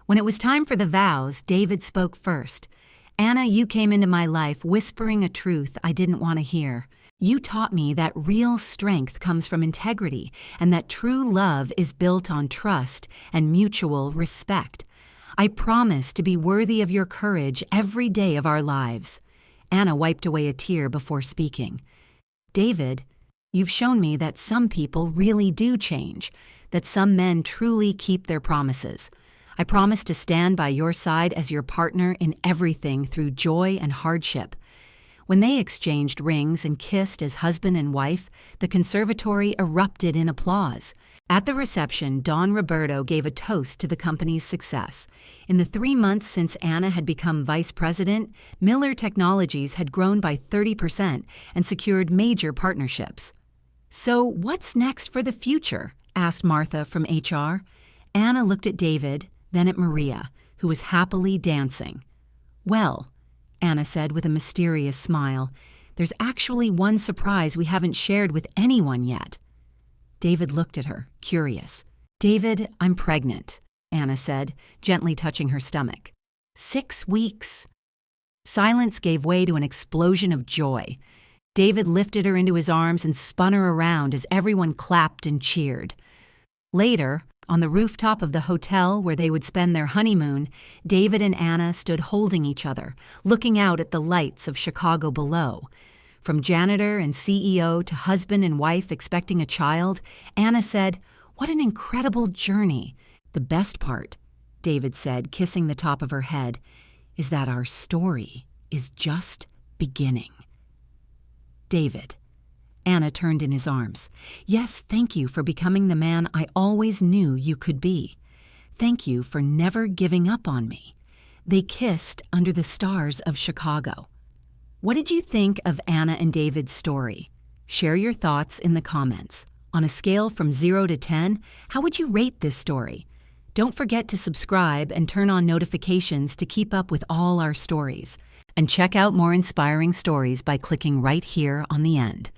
S1: When it was time for the vows, David spoke first. "Anna, you came into my life whispering a truth I didn't want to hear. You taught me that real strength comes from integrity and that true love is built on trust and mutual respect. I promise to be worthy of your courage every day of our lives." Anna wiped away a tear before speaking. "David, you've shown me that some people really do change, that some men truly keep their promises. I promise to stand by your side as your partner in everything through joy and hardship." When they exchanged rings and kissed as husband and wife, the conservatory erupted in applause. At the reception, Don Roberto gave a toast to the company's success. In the 3 months since Anna had become vice president, Miller Technologies had grown by 30% and secured major partnerships. "So what's next for the future?" asked Martha from HR. Anna looked at David, then at Maria, who was happily dancing. "Well," Anna said with a mysterious smile, "there's actually one surprise we haven't shared with anyone yet." David looked at her, curious. "David, I'm pregnant," Anna said, gently touching her stomach. 6 weeks. Silence gave way to an explosion of joy. David lifted her into his arms and spun her around as everyone clapped and cheered. Later, on the rooftop of the hotel where they would spend their honeymoon, David and Anna stood holding each other, looking out at the lights of Chicago below. From janitor and CEO to husband and wife expecting a child, Anna said, "What an incredible journey." "The best part," David said, kissing the top of her head, "is that our story is just beginning." "David." Anna turned in his arms. "Yes, thank you for becoming the man I always knew you could be. Thank you for never giving up on me." They kissed under the stars of Chicago. What did you think of Anna and David's story? Share your thoughts in the comments. On a scale from 0 to 10, how would you rate this story? Don't forget to subscribe and turn on notifications to keep up with all our stories. And check out more inspiring stories by clicking right here on the end.